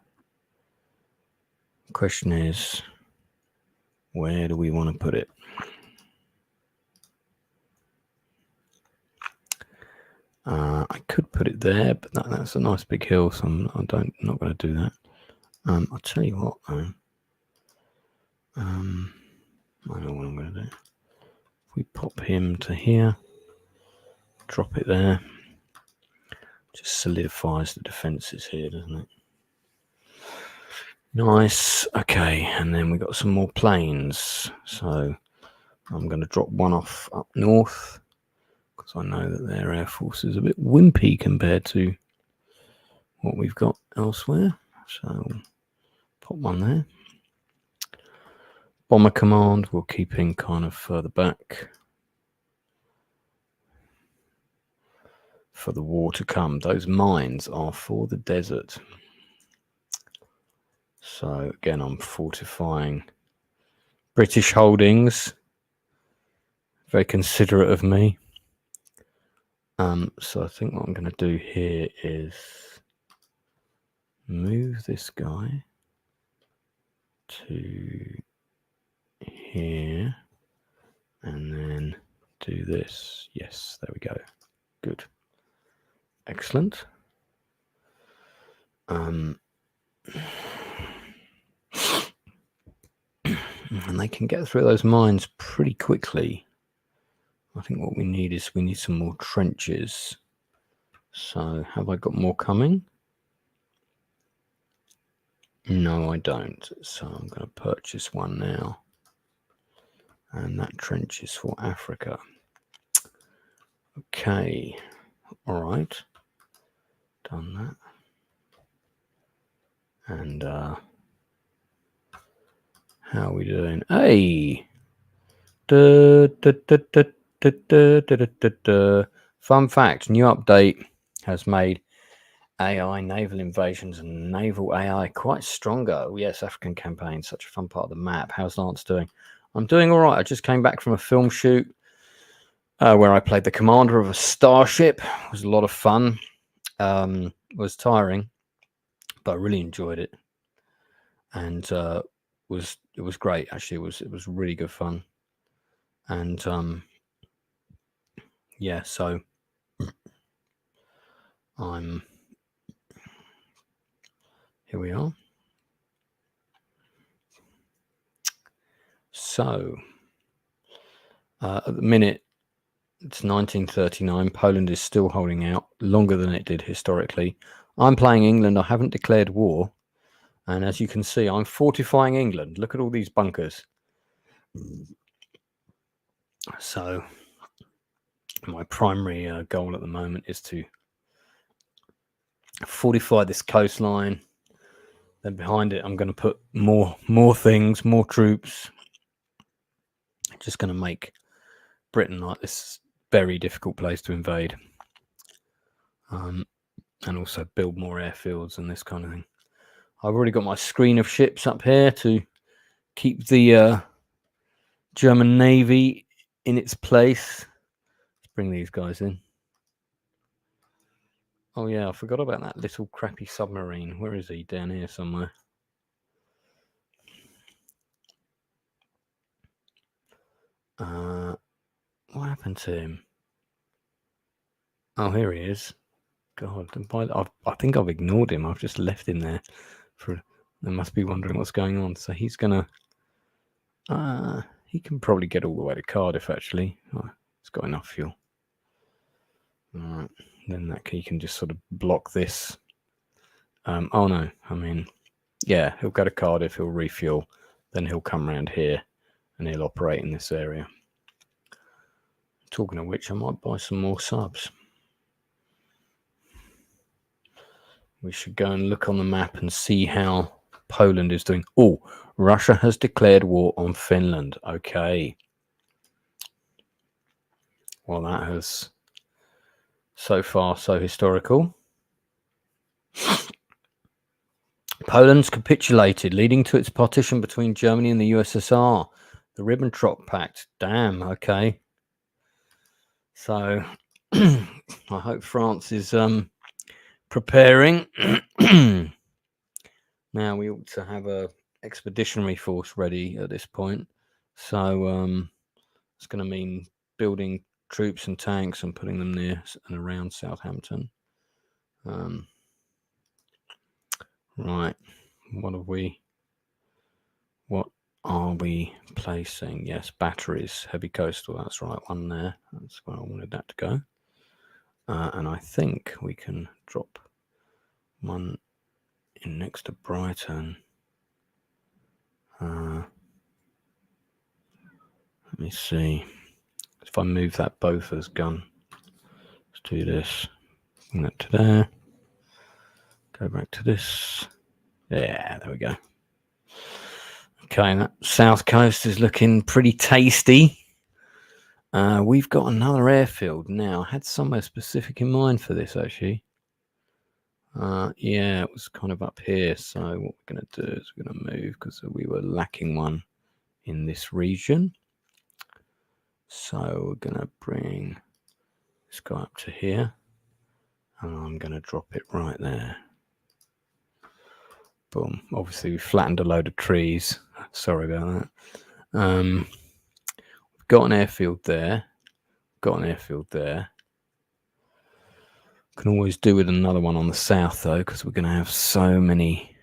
Question is, where do we want to put it? I could put it there, but that's a nice big hill, so I'm not going to do that. I'll tell you what, though. I know what I'm going to do. If we pop him to here, drop it there, just solidifies the defences here, doesn't it? Nice. Okay, and then we got some more planes. So I'm going to drop one off up north because I know that their air force is a bit wimpy compared to what we've got elsewhere. So pop one there. Bomber command, we're keeping kind of further back for the war to come. Those mines are for the desert. So again, I'm fortifying British holdings. Very considerate of me. So I think what I'm going to do here is move this guy to here and then do this. Yes, there we go. Good. Excellent. And they can get through those mines pretty quickly. I think what we need is some more trenches. So have I got more coming? No, I don't. So I'm going to purchase one now. And that trench is for Africa. Okay. All right. Done that. And How are we doing? Hey. Fun fact, new update has made AI, naval invasions, and naval AI quite stronger. Oh, yes, African campaign, such a fun part of the map. How's Lance doing? I'm doing all right. I just came back from a film shoot where I played the commander of a starship. It was a lot of fun. It was tiring, but I really enjoyed it. And it was great, actually. It was really good fun. And yeah, so here we are. So at the minute, it's 1939. Poland is still holding out longer than it did historically. I'm playing England. I haven't declared war. And as you can see, I'm fortifying England. Look at all these bunkers. So my primary goal at the moment is to fortify this coastline. Then behind it, I'm going to put more things, more troops. Just going to make Britain like this very difficult place to invade. And also build more airfields and this kind of thing. I've already got my screen of ships up here to keep the German Navy in its place. Let's bring these guys in. Oh yeah, I forgot about that little crappy submarine. Where is he? Down here somewhere. What happened to him? Oh, here he is. God, I think I've ignored him. I've just left him there. They must be wondering what's going on. So he's gonna. He can probably get all the way to Cardiff. Actually, he's got enough fuel. All right, then he can just sort of block this. Oh no, I mean, yeah, he'll go to Cardiff. He'll refuel. Then he'll come around here, and he'll operate in this area. Talking of which, I might buy some more subs. We should go and look on the map and see how Poland is doing. Oh, Russia has declared war on Finland. Okay. Well, that has so far so historical. Poland's capitulated, leading to its partition between Germany and the USSR. The Ribbentrop Pact. Damn, okay. So I hope France is preparing. Now we ought to have a expeditionary force ready at this point. So it's going to mean building troops and tanks and putting them near and around Southampton. Right. What are we placing? Yes, batteries, heavy coastal. That's right, one there. That's where I wanted that to go. And I think we can drop one in next to Brighton. Let me see. If I move that Bofors gun, let's do this. Bring that to there. Go back to this. Yeah, there we go. Okay, that south coast is looking pretty tasty. We've got another airfield now. I had somewhere specific in mind for this, actually. Yeah, it was kind of up here. So what we're going to do is we're going to move because we were lacking one in this region. So we're going to bring this guy up to here. And I'm going to drop it right there. Boom. Obviously, we flattened a load of trees. Sorry about that. We've got an airfield there. Can always do with another one on the south, though, because we're going to have so many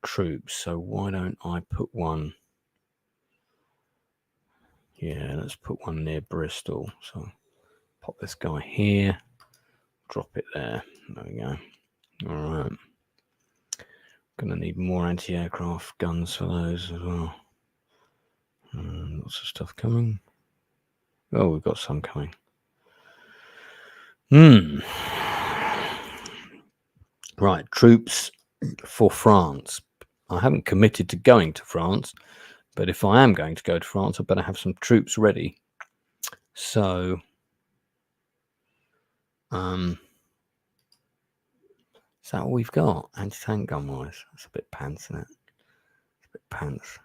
troops. So why don't I put one? Yeah, let's put one near Bristol. So pop this guy here. Drop it there. There we go. All right. Going to need more anti-aircraft guns for those as well. Lots of stuff coming. Oh, we've got some coming. Right, troops for France. I haven't committed to going to France, but if I am going to go to France, I better have some troops ready. So, is that all we've got? Anti-tank gun-wise? That's a bit pants, isn't it? It's a bit pants.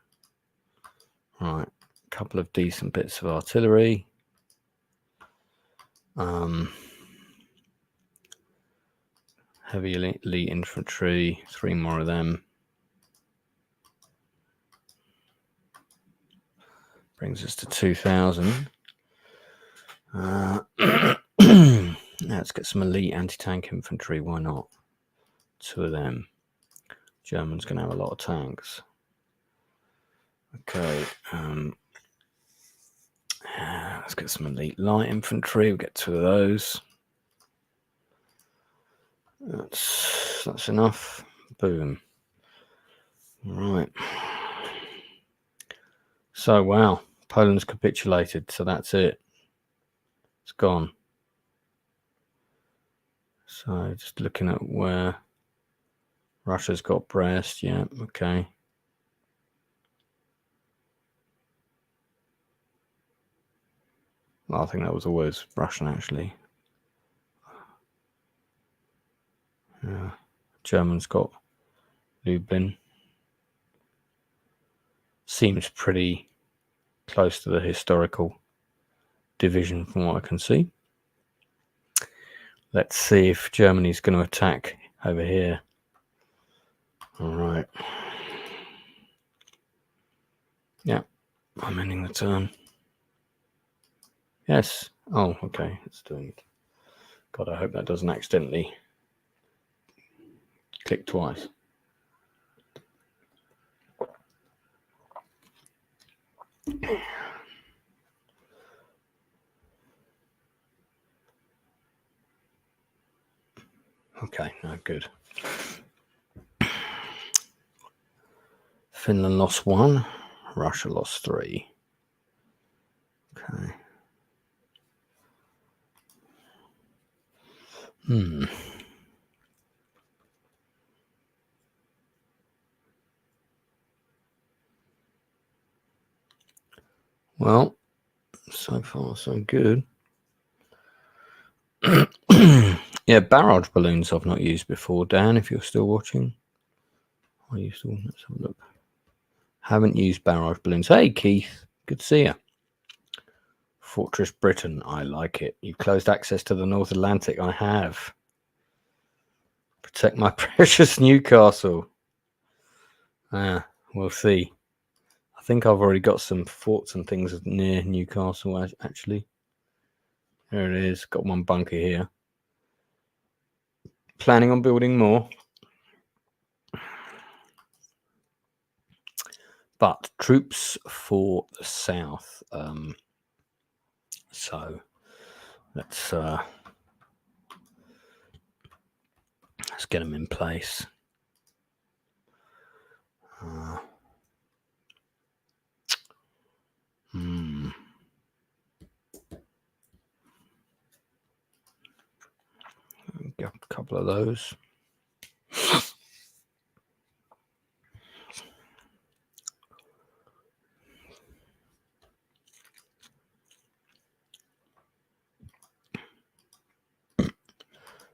Right, a couple of decent bits of artillery. Heavy elite infantry, 3 more of them. Brings us to 2,000. Let's get some elite anti-tank infantry. Why not? 2 of them. Germans going to have a lot of tanks. Okay. Let's get some elite light infantry. We'll get 2 of those. That's enough. Boom. Right. So, wow. Poland's capitulated. So that's it. It's gone. So just looking at where Russia's got Brest. Yeah, okay. Well, I think that was always Russian, actually. Yeah. Germans got Lublin. Seems pretty close to the historical division from what I can see. Let's see if Germany's going to attack over here. All right. Yeah, I'm ending the turn. Yes. Oh, okay. It's doing it. God, I hope that doesn't accidentally click twice. Okay, no good. Finland lost 1. Russia lost 3. Okay. Well, so far so good. Yeah, barrage balloons I've not used before. Dan, if you're still watching. Are you still? Let's have a look. Haven't used barrage balloons. Hey, Keith. Good to see you. Fortress Britain. I like it. You've closed access to the North Atlantic. I have. Protect my precious Newcastle. We'll see. I think I've already got some forts and things near Newcastle, actually. There it is. Got 1 bunker here. Planning on building more. But troops for the south. So let's get them in place. Get a couple of those.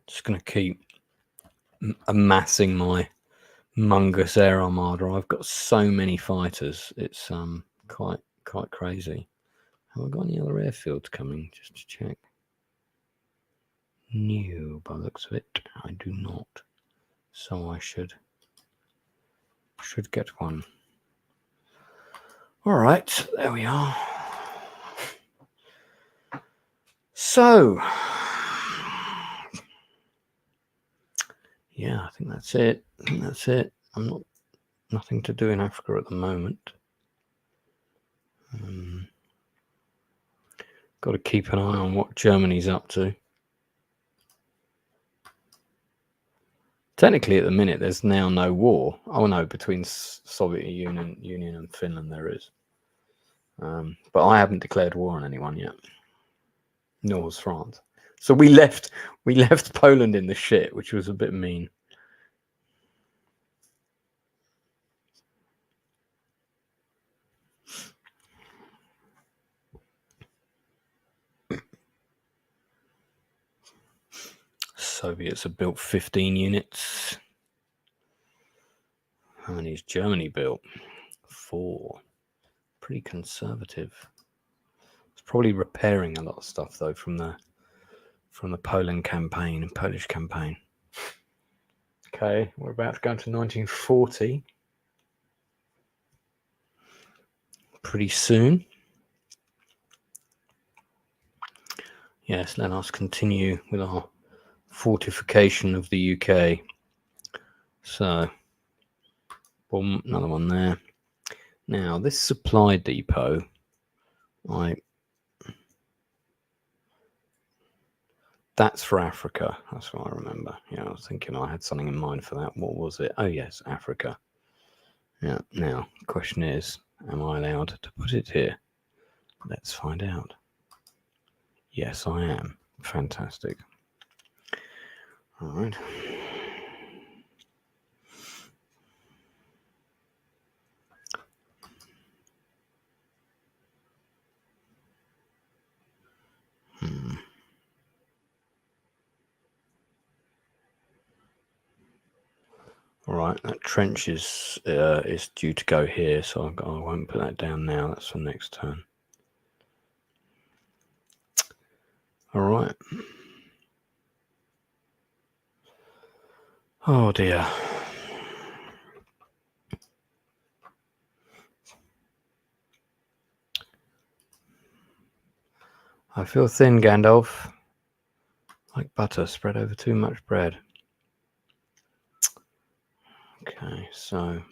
Just going to keep amassing my Mungus air armada. I've got so many fighters. It's quite crazy. Have I got any other airfields coming? Just to check. No, by the looks of it, I do not. So I should get one. All right, there we are. So, yeah, I think that's it. I'm nothing to do in Africa at the moment. Got to keep an eye on what Germany's up to. Technically, at the minute, there's now no war. Oh no, between Soviet Union and Finland there is. But I haven't declared war on anyone yet. Nor has France. So we left Poland in the shit, which was a bit mean. Soviets have built 15 units. How many has Germany built? 4. Pretty conservative. It's probably repairing a lot of stuff though from the Polish campaign. Okay, we're about to go into 1940. Pretty soon. Yes, let us continue with our fortification of the UK. So, boom, another one there. Now, this supply depot, that's for Africa. That's what I remember. Yeah, I was thinking I had something in mind for that. What was it? Oh, yes, Africa. Yeah, now, the question is, am I allowed to put it here? Let's find out. Yes, I am. Fantastic. All right. All right, that trench is due to go here, so I won't put that down now. That's for next turn. All right. Oh dear. I feel thin, Gandalf. Like butter spread over too much bread. Okay, so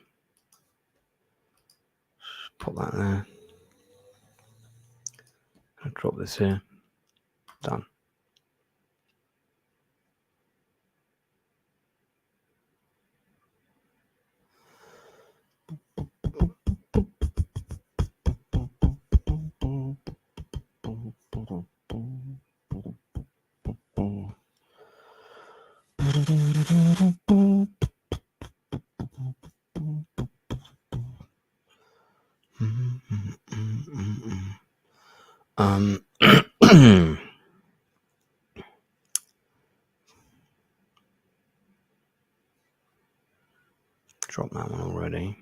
put that there. I'll drop this here. Done. Drop that one already.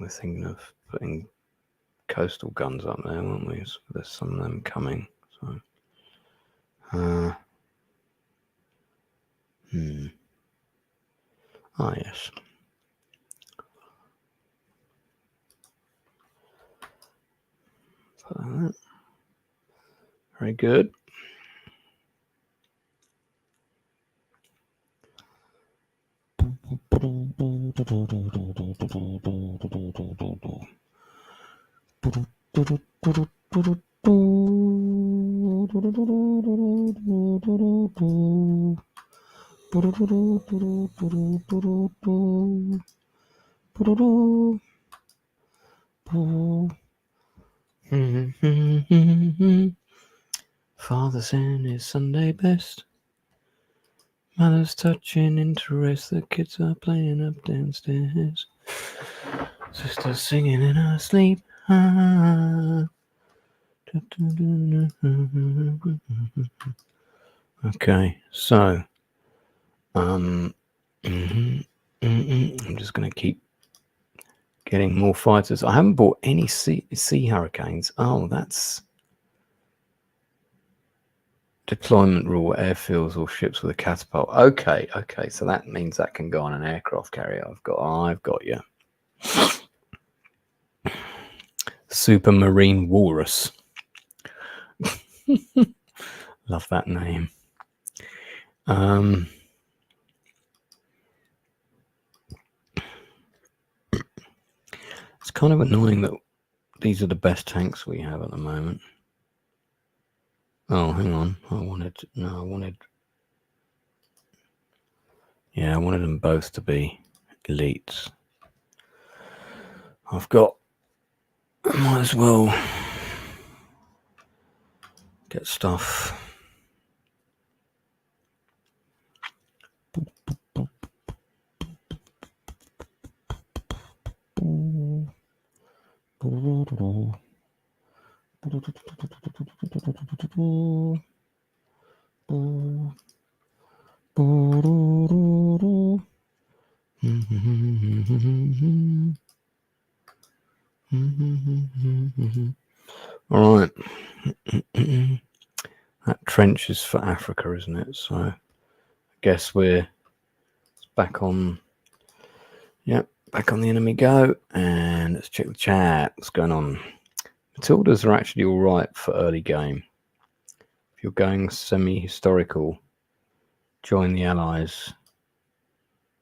We're thinking of putting coastal guns up there, weren't we? So there's some of them coming. So, Ah, yes. Put that. Very good. Father's in his Sunday best. Mother's touching interest. The kids are playing up downstairs. Sister's singing in her sleep. Okay, so I'm just going to keep getting more fighters. I haven't bought any sea hurricanes. Oh, that's deployment rule: airfields or ships with a catapult. Okay, so that means that can go on an aircraft carrier. I've got you. Supermarine Walrus. Love that name. It's kind of annoying that these are the best tanks we have at the moment. Oh, hang on. I wanted them both to be elites. I might as well get stuff. All right. That trench is for Africa, isn't it? So I guess we're back on. Yep, back on the enemy go. And let's check the chat. What's going on? Matildas are actually all right for early game. If you're going semi-historical, join the Allies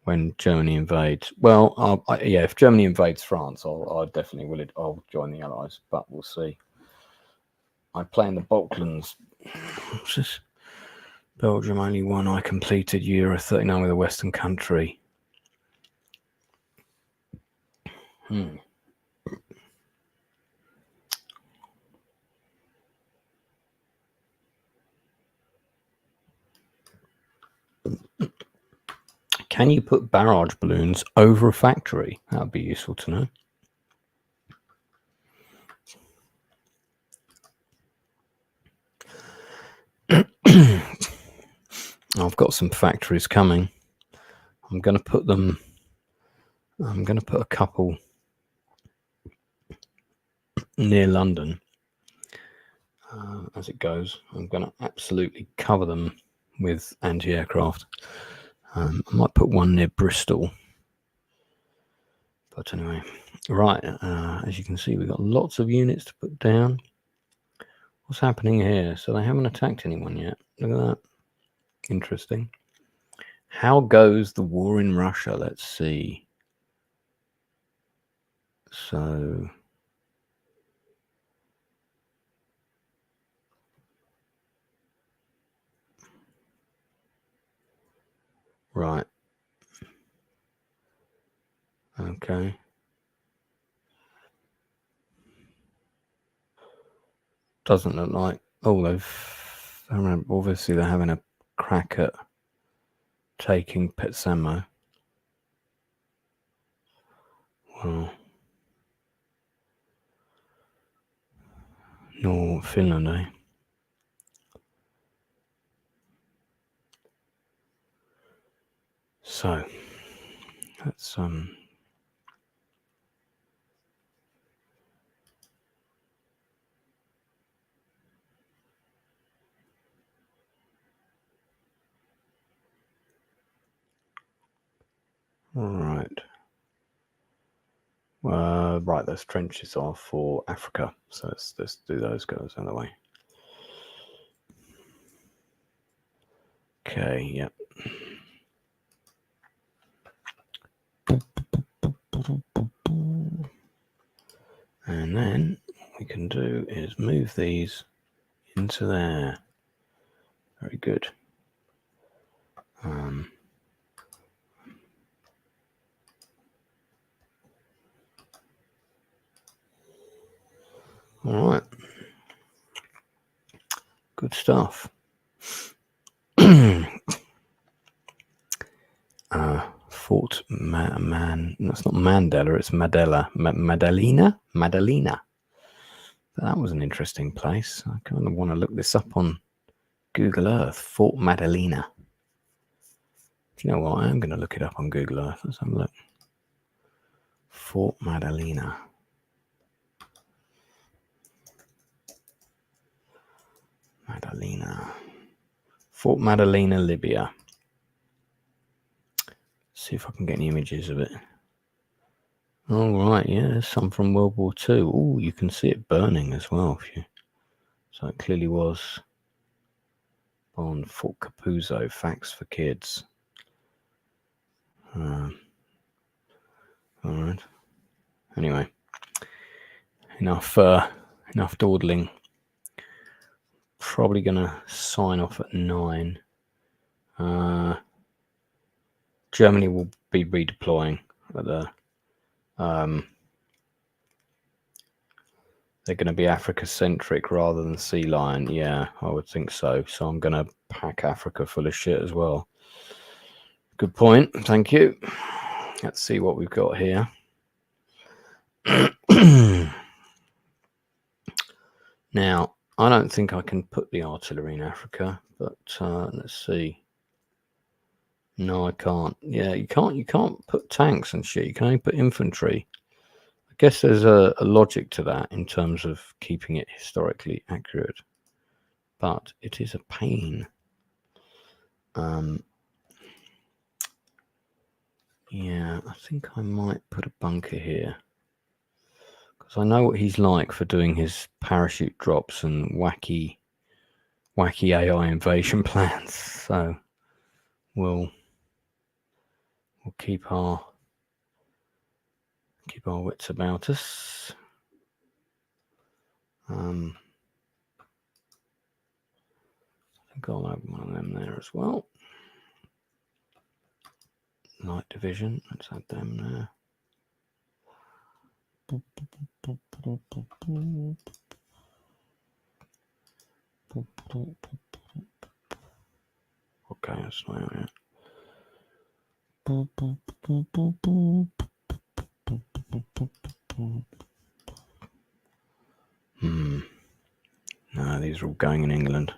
when Germany invades. Well, yeah, if Germany invades France, I'll definitely I'll join the Allies, but we'll see. I play in the Balkans. What's this? Belgium only won. I completed Euro 39 with a Western country. Can you put barrage balloons over a factory? That would be useful to know. I've got some factories coming. I'm going to put a couple near London. As it goes, I'm going to absolutely cover them with anti-aircraft. I might put one near Bristol. But anyway, right, as you can see, we've got lots of units to put down. What's happening here? So they haven't attacked anyone yet. Look at that. Interesting. How goes the war in Russia? Let's see. So right. Okay. Doesn't look like. Oh, obviously they're having a crack at taking Petsamo. Well, North Finland, eh? So that's right. Right, those trenches are for Africa, so let's do those guys out of the way. Okay, yep. And then what we can do is move these into there. Very good. All right. Good stuff. Fort that's not Mandela, it's Madalena. That was an interesting place. I kind of want to look this up on Google Earth. Fort Madalena. Do you know what? I am going to look it up on Google Earth. Let's have a look. Fort Madalena. Fort Madalena, Libya. See if I can get any images of it. All right, yeah, there's some from World War II. Oh, you can see it burning as well. So it clearly was on Fort Capuzzo. Facts for kids. All right. Anyway, enough dawdling. Probably gonna sign off at 9. Germany will be redeploying at the. They're going to be Africa-centric rather than Sea Lion. Yeah, I would think so. So I'm going to pack Africa full of shit as well. Good point. Thank you. Let's see what we've got here. Now, I don't think I can put the artillery in Africa, but let's see. No, I can't. Yeah, you can't put tanks and shit. You can only put infantry. I guess there's a logic to that in terms of keeping it historically accurate, but it is a pain. Yeah, I think I might put a bunker here because I know what he's like for doing his parachute drops and wacky AI invasion plans. So we'll keep our wits about us. I think I'll have one of them there as well. Light division, let's add them there. Okay, that's not it. No, these are all going in England.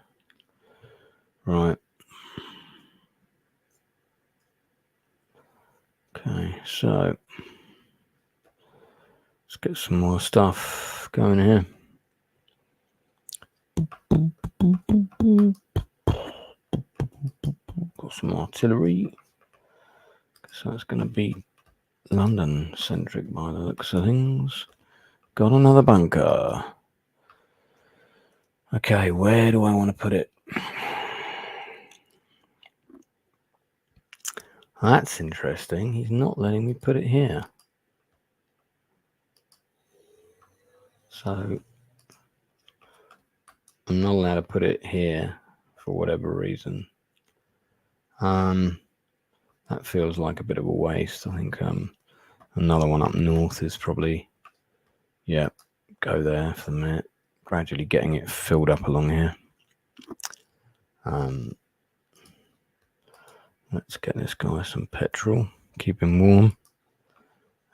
Right. Okay, so let's get some more stuff going here. Got some artillery. So it's going to be London-centric by the looks of things. Got another bunker. Okay, where do I want to put it? That's interesting. He's not letting me put it here. So I'm not allowed to put it here for whatever reason. That feels like a bit of a waste. I think another one up north is probably, yeah, go there for the minute. Gradually getting it filled up along here. Let's get this guy some petrol, keep him warm.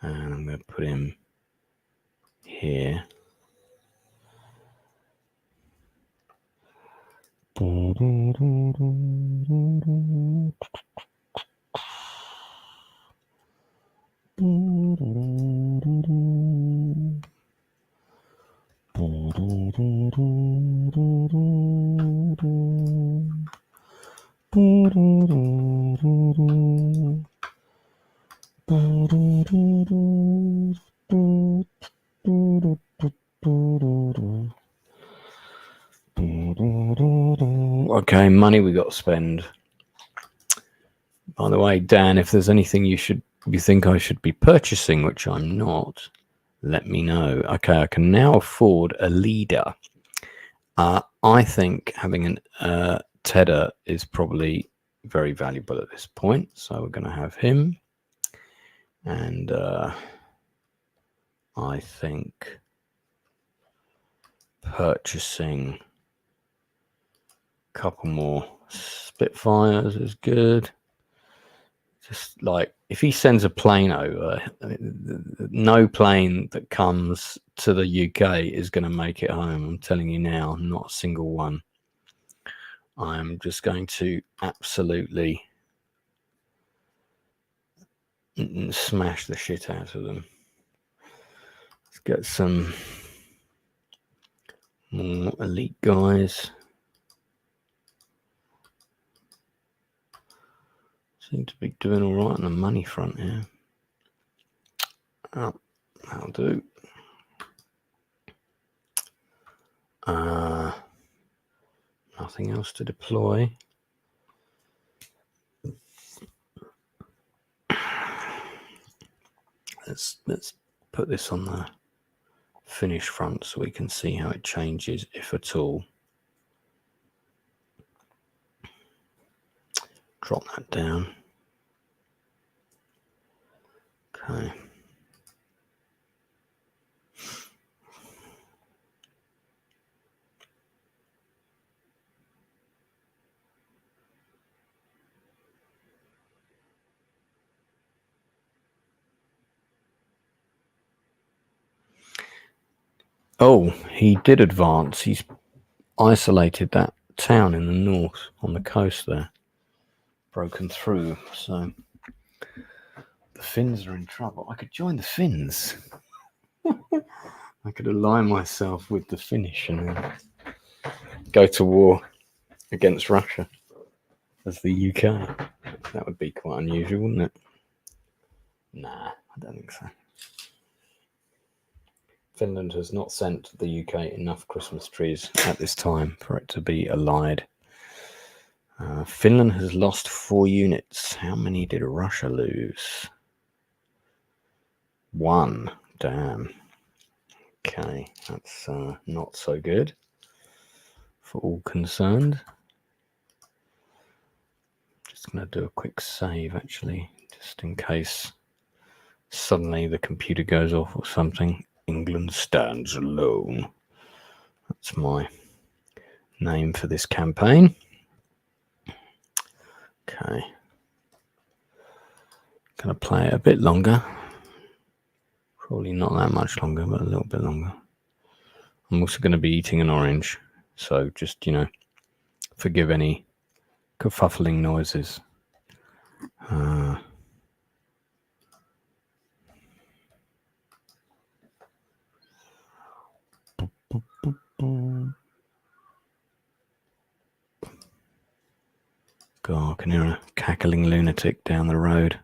And I'm going to put him here. Okay, money we got to spend. By the way, Dan, if there's anything you think I should be purchasing, which I'm not, let me know. Okay, I can now afford a leader. I think having an Tedder is probably very valuable at this point, so we're going to have him. And I think purchasing a couple more Spitfires is good. Just like if he sends a plane over, no plane that comes to the UK is going to make it home. I'm telling you now, not a single one. I'm just going to absolutely smash the shit out of them. Let's get some more elite guys. Seem to be doing all right on the money front here. Oh, that'll do. Nothing else to deploy. Let's put this on the finish front so we can see how it changes, if at all. Drop that down. Okay. Oh, he did advance. He's isolated that town in the north on the coast there. broken through. So the Finns are in trouble. I could join the Finns. I could align myself with the Finnish and then go to war against Russia as the UK. That would be quite unusual, wouldn't it? Nah, I don't think so. Finland has not sent the UK enough Christmas trees at this time for it to be allied. Finland has lost 4 units. How many did Russia lose? 1. Damn. Okay, that's not so good for all concerned. Just going to do a quick save, actually, just in case suddenly the computer goes off or something. England stands alone. That's my name for this campaign. Okay. Going to play it a bit longer. Probably not that much longer, but a little bit longer. I'm also going to be eating an orange, so just, forgive any kerfuffling noises. God, I can hear a cackling lunatic down the road.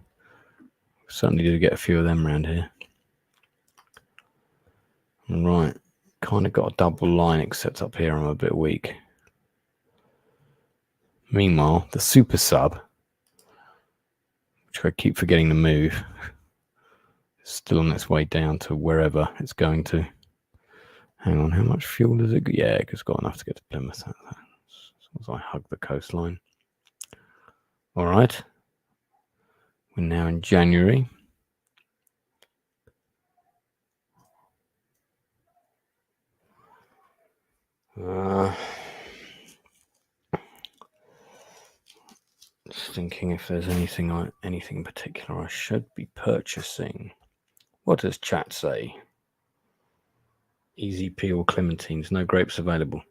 Certainly do get a few of them around here. Right, kind of got a double line, except up here I'm a bit weak. Meanwhile, the super sub, which I keep forgetting to move, is still on its way down to wherever it's going to. Hang on, how much fuel does it get? Yeah, it's got enough to get to Plymouth. As I hug the coastline. All right. We're now in January. Just thinking if there's anything particular I should be purchasing. What does chat say? Easy peel clementines, no grapes available.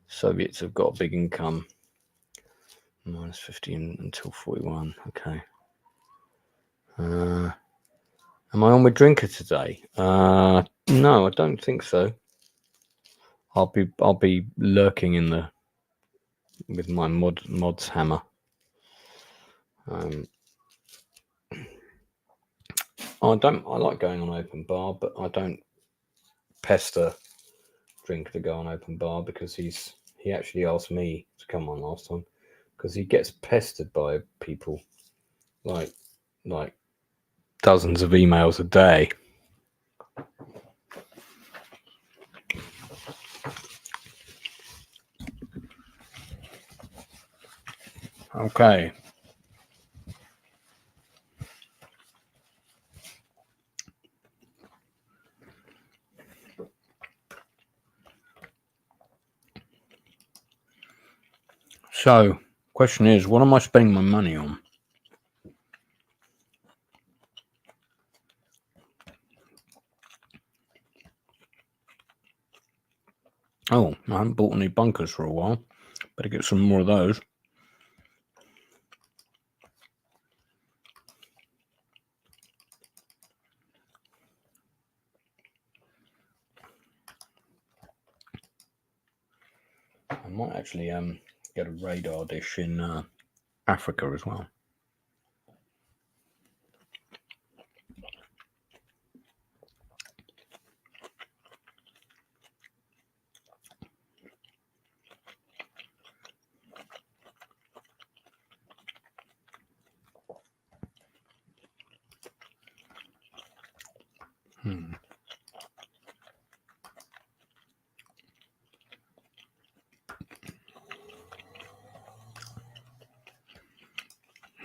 Soviets have got a big income. Minus 15 until 41. Okay. Am I on with Drinker today? No, I don't think so. I'll be lurking with my mods hammer. I like going on open bar, but I don't pester Drinker to go on open bar because he actually asked me to come on last time because he gets pestered by people like dozens of emails a day. Okay. So, question is, what am I spending my money on? Oh, I haven't bought any bunkers for a while. Better get some more of those. I might actually get a radar dish in Africa as well.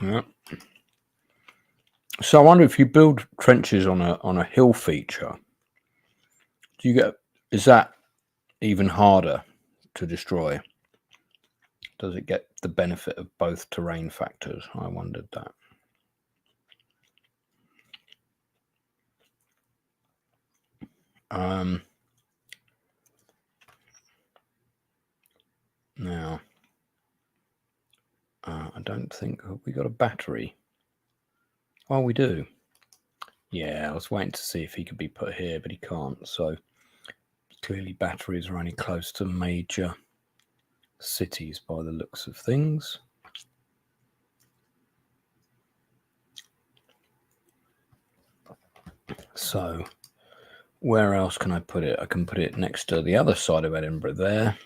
Yeah. So I wonder if you build trenches on a hill feature, is that even harder to destroy? Does it get the benefit of both terrain factors? I wondered that. Now, I don't think, have we got a battery? Oh, we do. Yeah, I was waiting to see if he could be put here, but he can't. So clearly batteries are only close to major cities by the looks of things. So where else can I put it? I can put it next to the other side of Edinburgh there.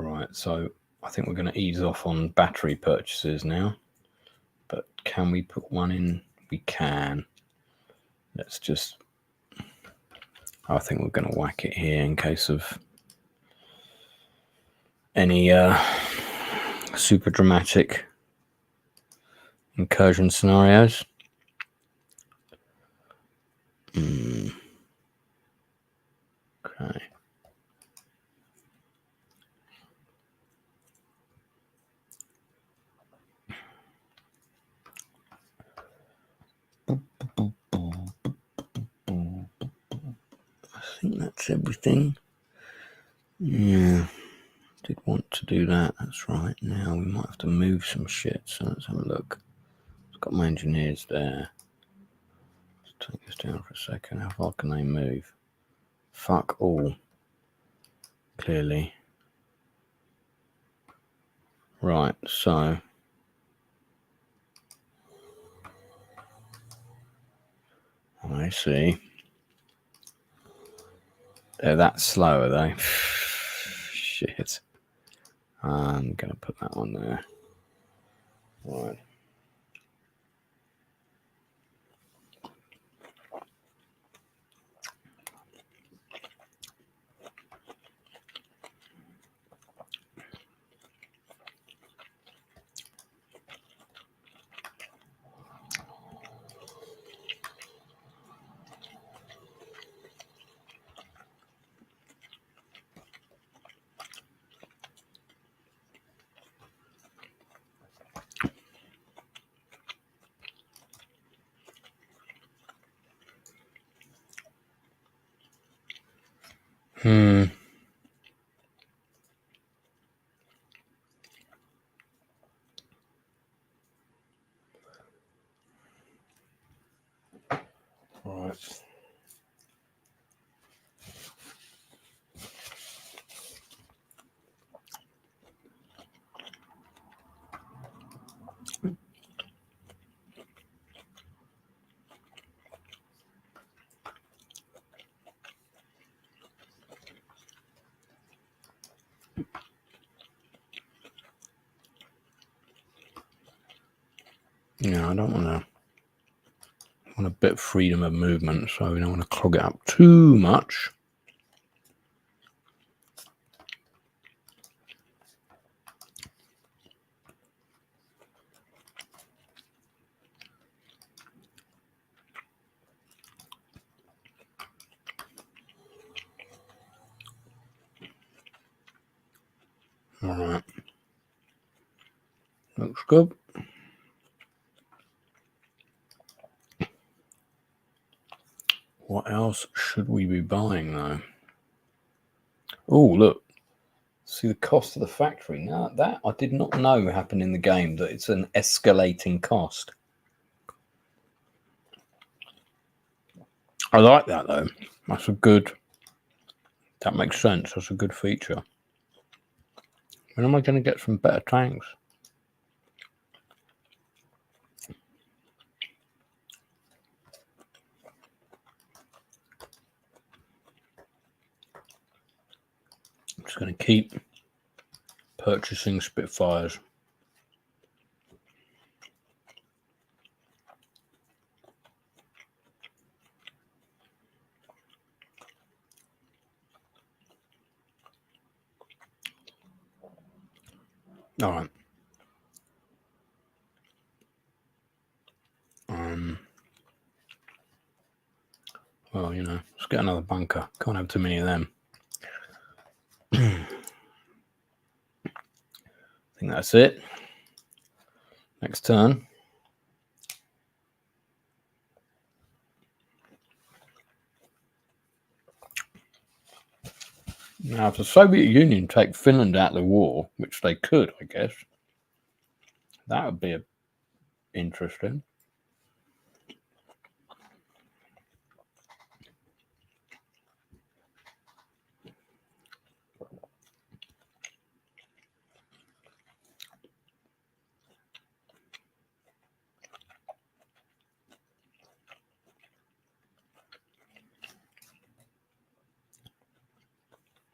Right, so I think we're going to ease off on battery purchases now. But can we put one in? We can. Let's just... I think we're going to whack it here in case of any super dramatic incursion scenarios. Okay. I think that's everything. Yeah, did want to do that. That's right. Now we might have to move some shit. So let's have a look. I've got my engineers there. Let's take this down for a second. How far can they move? Fuck all. Clearly. Right, so I see. They're that slow, are they? Shit. I'm going to put that one there. Right. Right. Yeah, I don't want to. Want a bit of freedom of movement, so we don't want to clog it up too much. All right. Looks good. What else should we be buying, though? Oh, look. See the cost of the factory. Now, that I did not know happened in the game, that it's an escalating cost. I like that, though. That's a good... That makes sense. That's a good feature. When am I going to get some better tanks? I'm just going to keep purchasing Spitfires. All right. Well, you know, let's get another bunker. Can't have too many of them. I think that's it. Next turn. Now, if the Soviet Union take Finland out of the war, which they could, I guess, that would be interesting.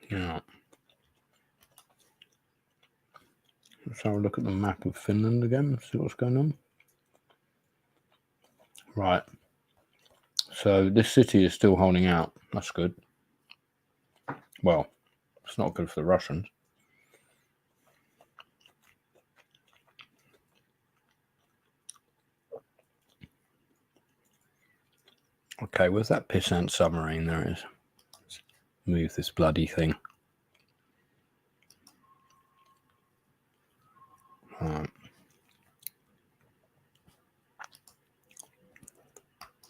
Yeah. Let's have a look at the map of Finland again, see what's going on. Right. So this city is still holding out. That's good. Well, it's not good for the Russians. Okay, where's that pissant submarine? There it is. Let's move this bloody thing. Right.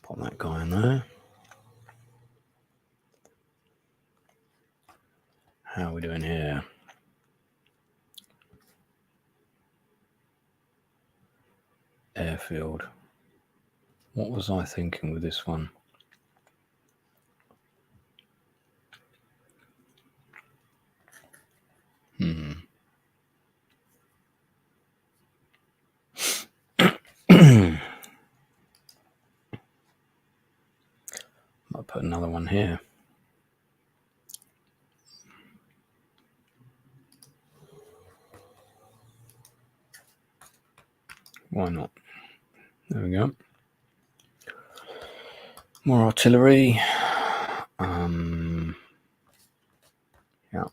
Pop that guy in there. How are we doing here? Airfield. What was I thinking with this one? I'll put another one here. Why not? There we go. More artillery. Yeah.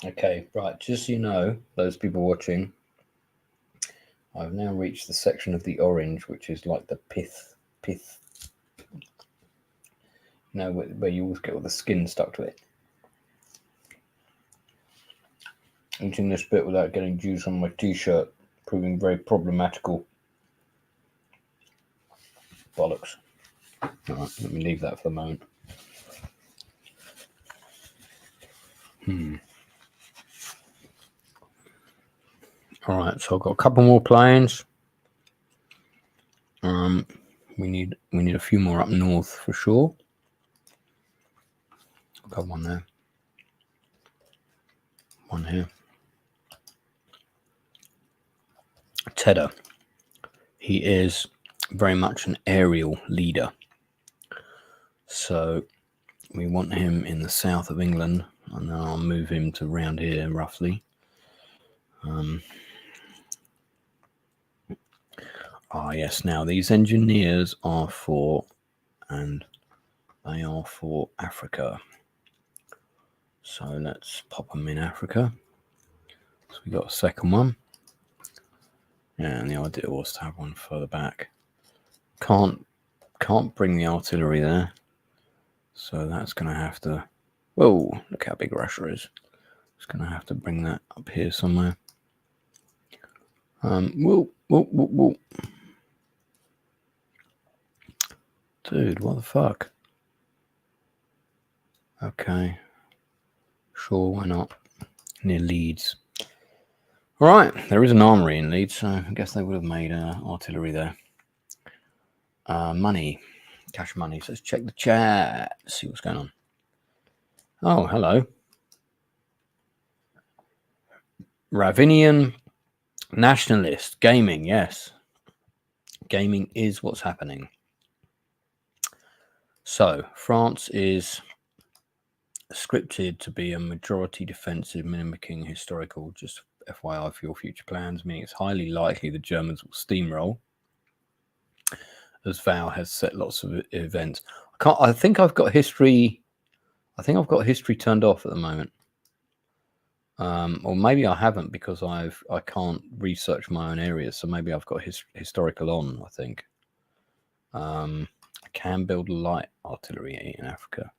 Okay, right. Just so you know, those people watching, I've now reached the section of the orange, which is like the pith. You know, where you always get all the skin stuck to it. Eating this bit without getting juice on my t-shirt, proving very problematical. Bollocks. All right, let me leave that for the moment. All right, so I've got a couple more planes. We need a few more up north for sure. I've got one there. One here. Tedder. He is very much an aerial leader. So we want him in the south of England, and then I'll move him to around here roughly. Yes, now these engineers are for, and they are for Africa. So let's pop them in Africa. So we got a second one. Yeah, and the idea was to have one further back. Can't bring the artillery there. So that's going to have to... Whoa, look how big Russia is. It's going to have to bring that up here somewhere. Whoa. Dude, what the fuck? Okay. Sure, why not? Near Leeds. All right, there is an armory in Leeds, so I guess they would have made artillery there. Money. Cash money. So let's check the chat. See what's going on. Oh, hello. Ravinian nationalist. Gaming, yes. Gaming is what's happening. So, France is scripted to be a majority defensive, mimicking historical, just FYI for your future plans, meaning it's highly likely the Germans will steamroll, as Val has set lots of events. I think I've got history turned off at the moment. Or maybe I haven't, because I can't research my own areas, so maybe I've got historical on, I think. I can build light artillery in Africa.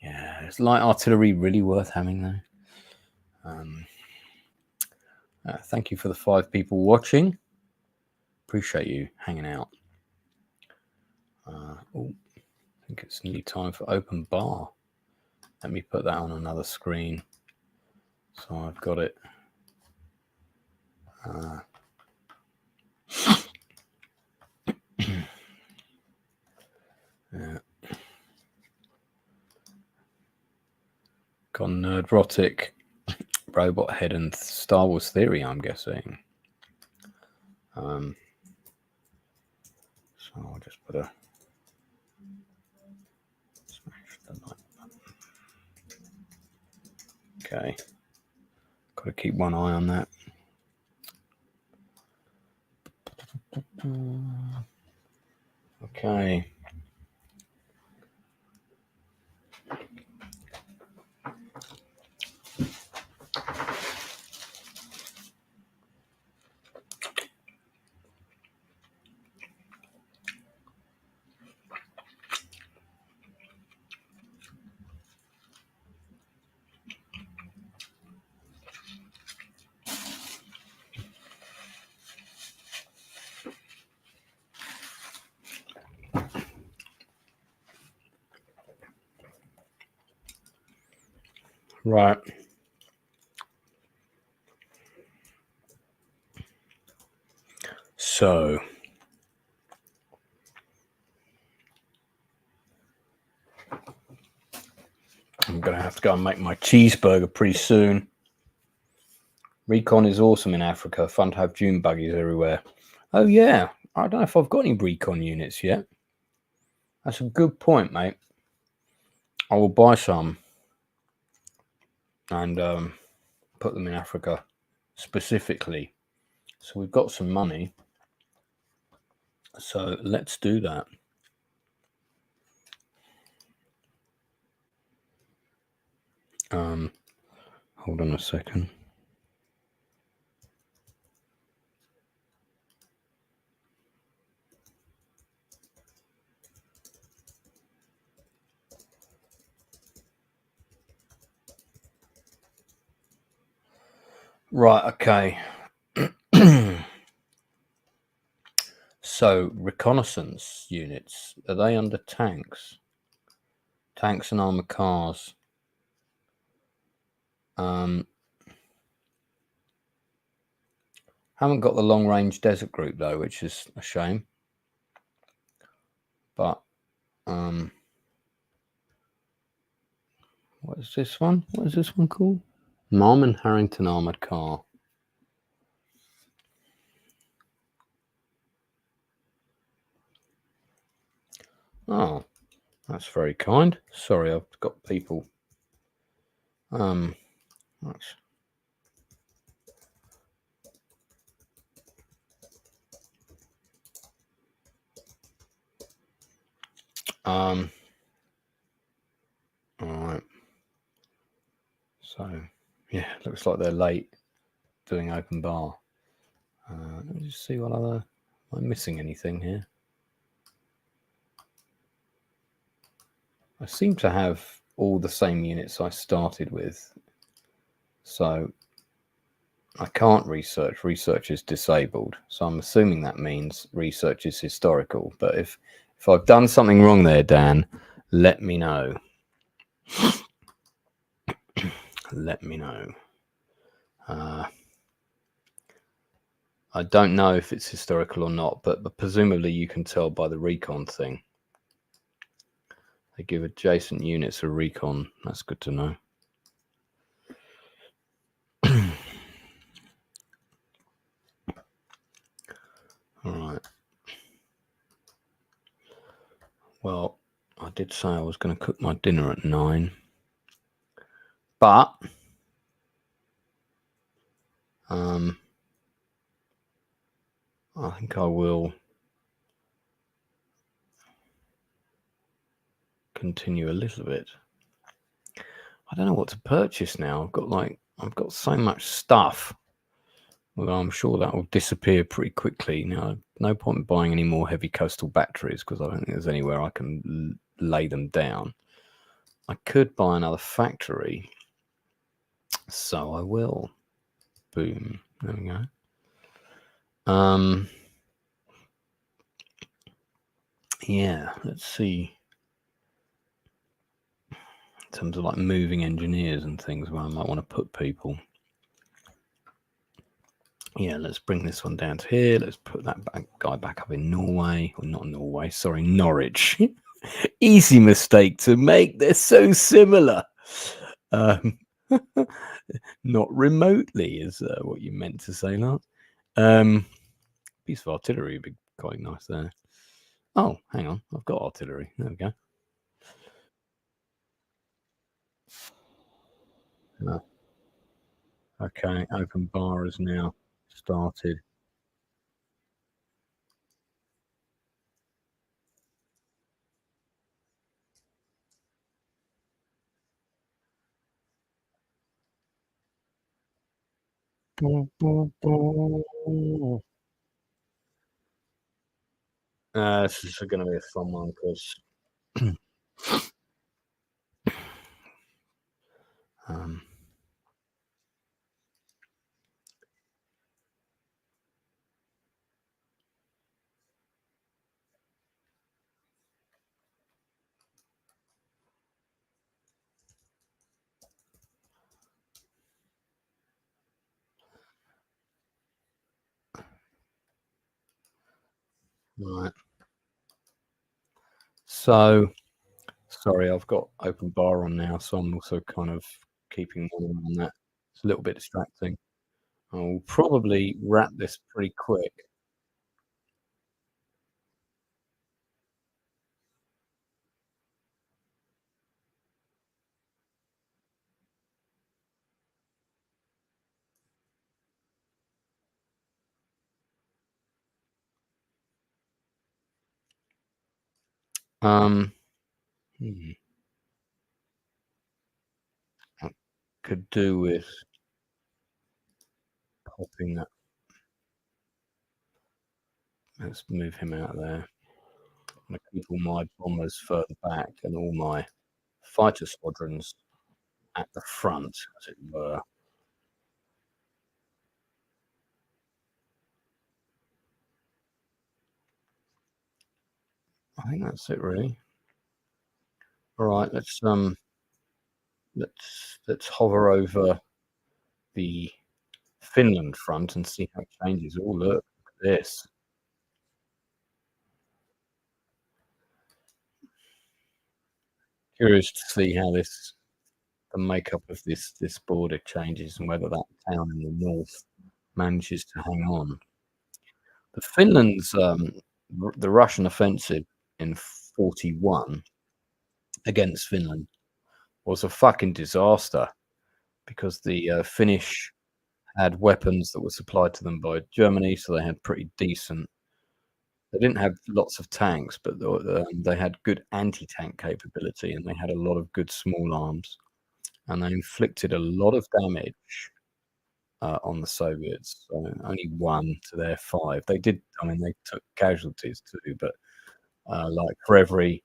Yeah, is light artillery really worth having though? Thank you for the 5 people watching. Appreciate you hanging out. Oh, I think it's nearly time for open bar. Let me put that on another screen. So I've got it. Yeah. Got Nerdrotic, Robot Head, and Star Wars Theory, I'm guessing. So I'll just put a smash the like button. Okay. Got to keep one eye on that. Okay. Right. So I'm going to have to go and make my cheeseburger pretty soon. Recon is awesome in Africa. Fun to have dune buggies everywhere. Oh, yeah. I don't know if I've got any recon units yet. That's a good point, mate. I will buy some and put them in Africa specifically. So we've got some money. So let's do that. Hold on a second. Right, okay. So reconnaissance units, are they under tanks? Tanks and armored cars. Haven't got the long range desert group though, which is a shame. But what is this one? What is this one called? Marmon Harrington armored car. Oh, that's very kind. Sorry, I've got people. That's all right. So yeah, looks like they're late doing open bar. Let me just see what other. Am I missing anything here? I seem to have all the same units I started with, so I can't research. Research is disabled, so I'm assuming that means research is historical. But if I've done something wrong there, Dan, let me know. Let me know. I don't know if it's historical or not, but presumably you can tell by the recon thing. They give adjacent units a recon. That's good to know. All right. Well, I did say I was going to cook my dinner at 9, but I think I will continue a little bit. I don't know what to purchase now. I've got so much stuff. Well, I'm sure that will disappear pretty quickly. Now, no point in buying any more heavy coastal batteries because I don't think there's anywhere I can lay them down. I could buy another factory, so I will. Boom. There we go. Yeah, let's see. In terms of like moving engineers and things where I might want to put people. Yeah, let's bring this one down to here. Let's put that guy back up in Norway. Or not Norway, sorry, Norwich. Easy mistake to make. They're so similar. Not remotely is what you meant to say, Lance. Piece of artillery would be quite nice there. Oh, hang on. I've got artillery. There we go. No. Okay, open bar is now started. This is going to be a fun one because right. So, sorry, I've got open bar on now, so I'm also kind of keeping one eye on that. It's a little bit distracting. I'll probably wrap this pretty quick. I could do with popping that. Let's move him out there. I'm going to keep all my bombers further back and all my fighter squadrons at the front, as it were. I think that's it, really. All right, let's hover over the Finland front and see how it changes. Oh, look at this. Curious to see how the makeup of this border changes and whether that town in the north manages to hang on. The Finland's the Russian offensive in 41 against Finland was a fucking disaster because the Finnish had weapons that were supplied to them by Germany, so they had pretty decent. They didn't have lots of tanks, but they had good anti-tank capability, and they had a lot of good small arms, and they inflicted a lot of damage on the Soviets. So only 1 to their 5. They did. I mean, they took casualties too, but like for every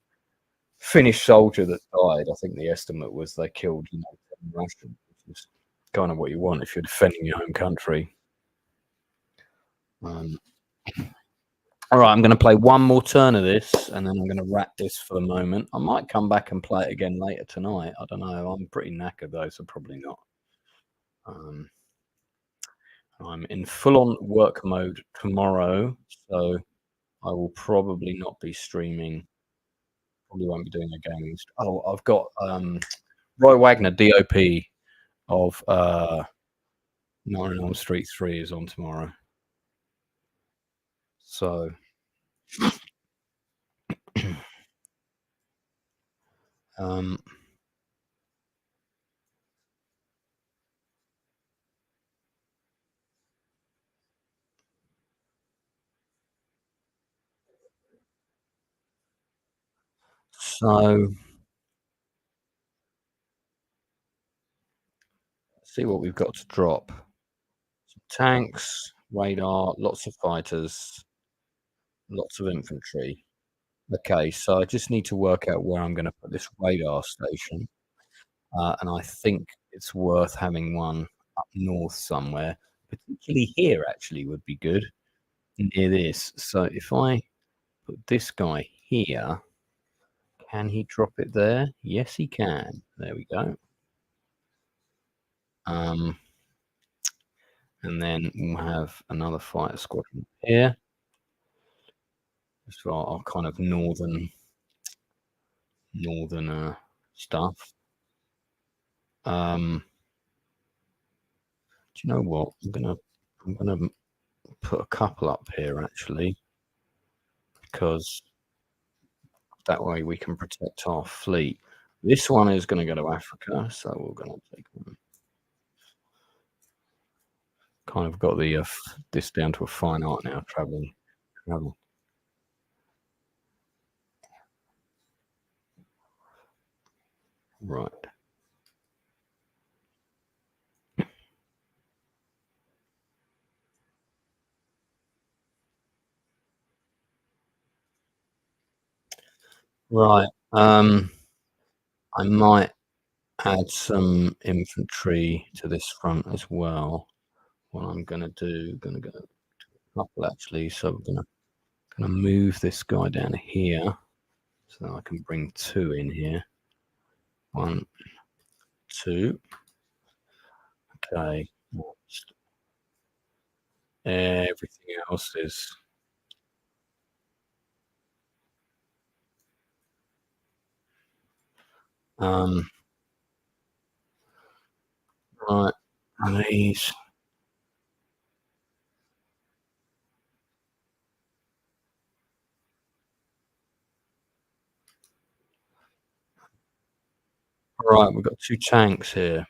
Finnish soldier that died, I think the estimate was they killed 10 Russians, which is kind of what you want if you're defending your home country. All right, I'm going to play one more turn of this, and then I'm going to wrap this for the moment. I might come back and play it again later tonight. I don't know. I'm pretty knackered though, so probably not. I'm in full-on work mode tomorrow, so I will probably not be streaming. Probably won't be doing a game. Oh, I've got Roy Wagner, DOP of Nine Elm Street 3 is on tomorrow. So see what we've got to drop. Some tanks, radar, lots of fighters, lots of infantry. Okay, so I just need to work out where I'm going to put this radar station. And I think it's worth having one up north somewhere, particularly here actually would be good, near this. So if I put this guy here. Can he drop it there? Yes, he can. There we go. And then we'll have another fighter squadron here. Just for our kind of northern stuff. Do you know what? I'm gonna put a couple up here actually, because that way we can protect our fleet. This one is going to go to Africa, so we're going to take one. Kind of got the this down to a fine art now. Travel. Right. Right. I might add some infantry to this front as well. What I'm going to do, going to go a couple actually. So we're going to move this guy down here, so I can bring 2 in here. 1, 2. Okay. Everything else is right. These. Right, we've got 2 tanks here.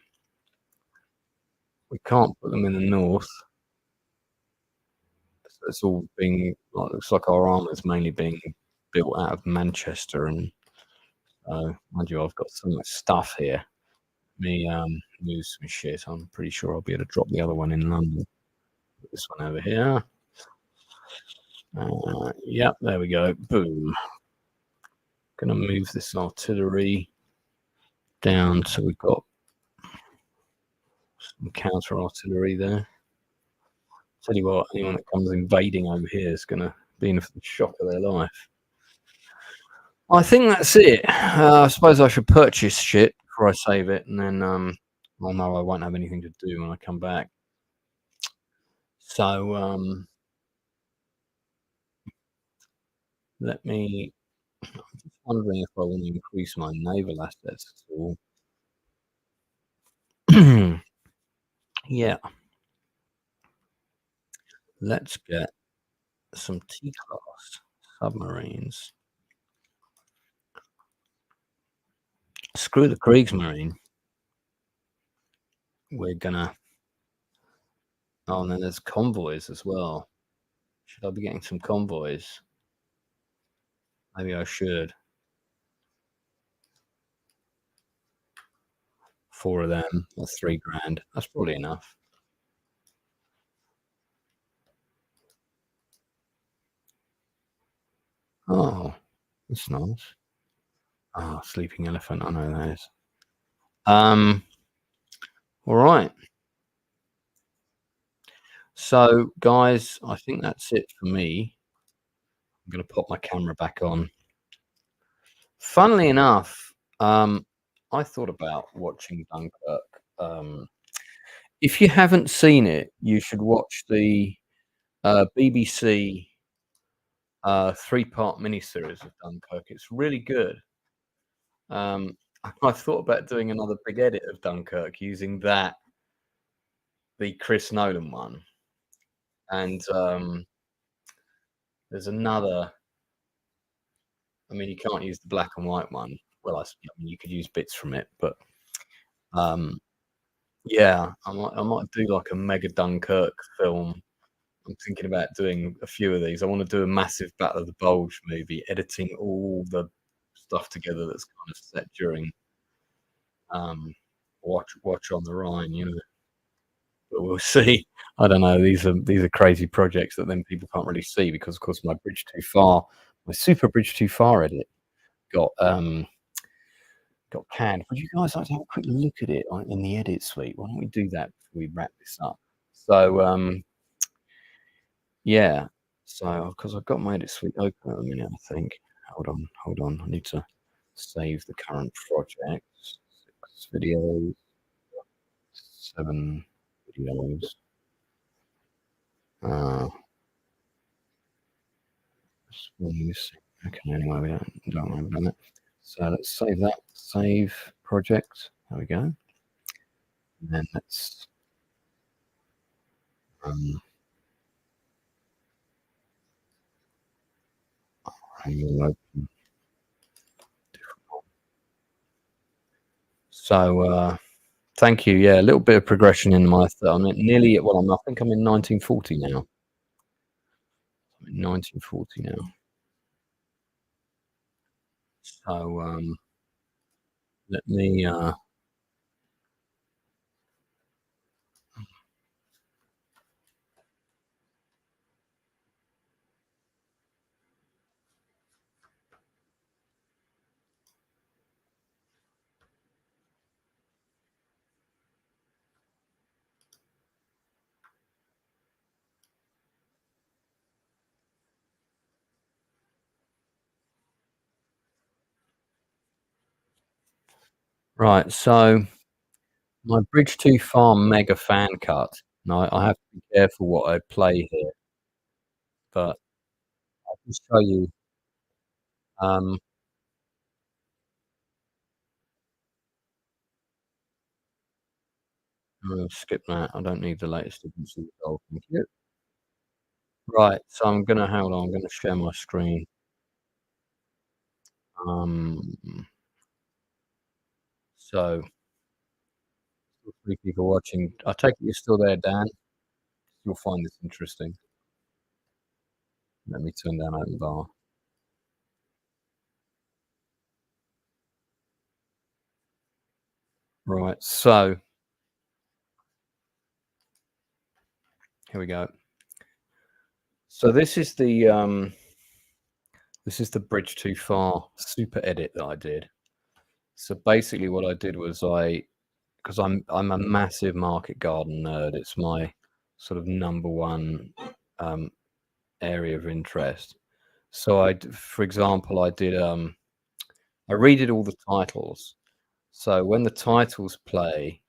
We can't put them in the north. It's all being, looks like our armor's mainly being built out of Manchester, and mind you, I've got so much stuff here. Me move some shit. I'm pretty sure I'll be able to drop the other one in London. Put this one over here. Yep, there we go. Boom. Gonna move this artillery down, so we've got some counter artillery there. Tell you what, anyone that comes invading over here is gonna be in for the shock of their life. I think that's it. I suppose I should purchase shit before I save it, and then well, no, I won't have anything to do when I come back. So let me. I'm just wondering if I want to increase my naval assets at all. Yeah. Let's get some T-class submarines. Screw the Kriegsmarine. We're gonna. Oh, and then there's convoys as well. Should I be getting some convoys? Maybe I should. 4 of them. That's 3 grand. That's probably enough. Oh, that's nice. Oh, sleeping elephant. I know that is. All right. So, guys, I think that's it for me. I'm going to pop my camera back on. Funnily enough, I thought about watching Dunkirk. If you haven't seen it, you should watch the BBC 3-part miniseries of Dunkirk. It's really good. I thought about doing another big edit of Dunkirk using the Chris Nolan one, and there's another. I mean, you can't use the black and white one. Well, I mean, you could use bits from it, but yeah, I might do like a mega Dunkirk film. I'm thinking about doing a few of these. I want to do a massive Battle of the Bulge movie, editing all the stuff together that's kind of set during Watch on the Rhine, you know. But we'll see. I don't know. These are crazy projects that then people can't really see because, of course, my Super Bridge Too Far edit got canned. Would you guys like to have a quick look at it in the edit suite? Why don't we do that before we wrap this up? So yeah. So because I've got my edit suite open at the minute, I think. hold on. I need to save the current project. 6 videos, 7 videos. Okay, anyway, we don't want to run it. So let's save that. Save project. There we go. And then let's open. So thank you. Yeah, a little bit of progression in my. I'm nearly at. Well, I think I'm in 1940 now. I'm in 1940 now. So let me. Right, so my Bridge Too Far mega fan cut. Now I have to be careful what I play here, but I can show you. I'm gonna skip that. I don't need the latest edition. Oh, thank you. Right, so I'm gonna hold on. I'm gonna share my screen. So 3 people watching. I take it you're still there, Dan. You'll find this interesting. Let me turn down open bar. Right, so here we go. So this is the Bridge Too Far super edit that I did. So basically what I did was because I'm a massive market garden nerd. It's my sort of #1 area of interest. So for example, I redid all the titles. So when the titles play,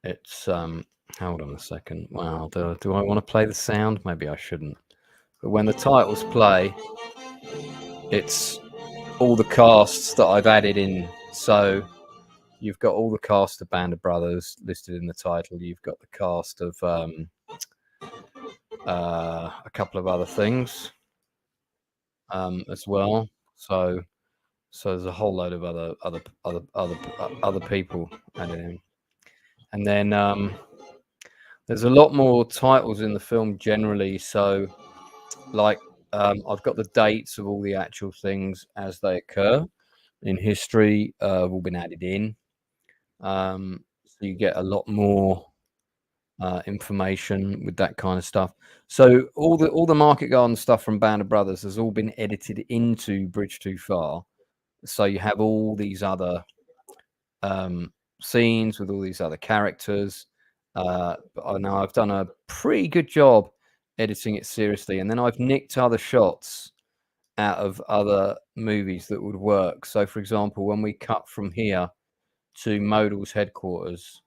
it's hold on a second. Wow, do I want to play the sound? Maybe I shouldn't. But when the titles play, it's all the casts that I've added in. So you've got all the cast of Band of Brothers listed in the title. You've got the cast of a couple of other things as well. So there's a whole load of other people added in, and then there's a lot more titles in the film generally. So like I've got the dates of all the actual things as they occur in history have all been added in. So you get a lot more information with that kind of stuff. So all the Market Garden stuff from Band of Brothers has all been edited into Bridge Too Far. So you have all these other scenes with all these other characters. But now I've done a pretty good job editing it seriously, and then I've nicked other shots out of other movies that would work. So for example, when we cut from here to Modal's headquarters,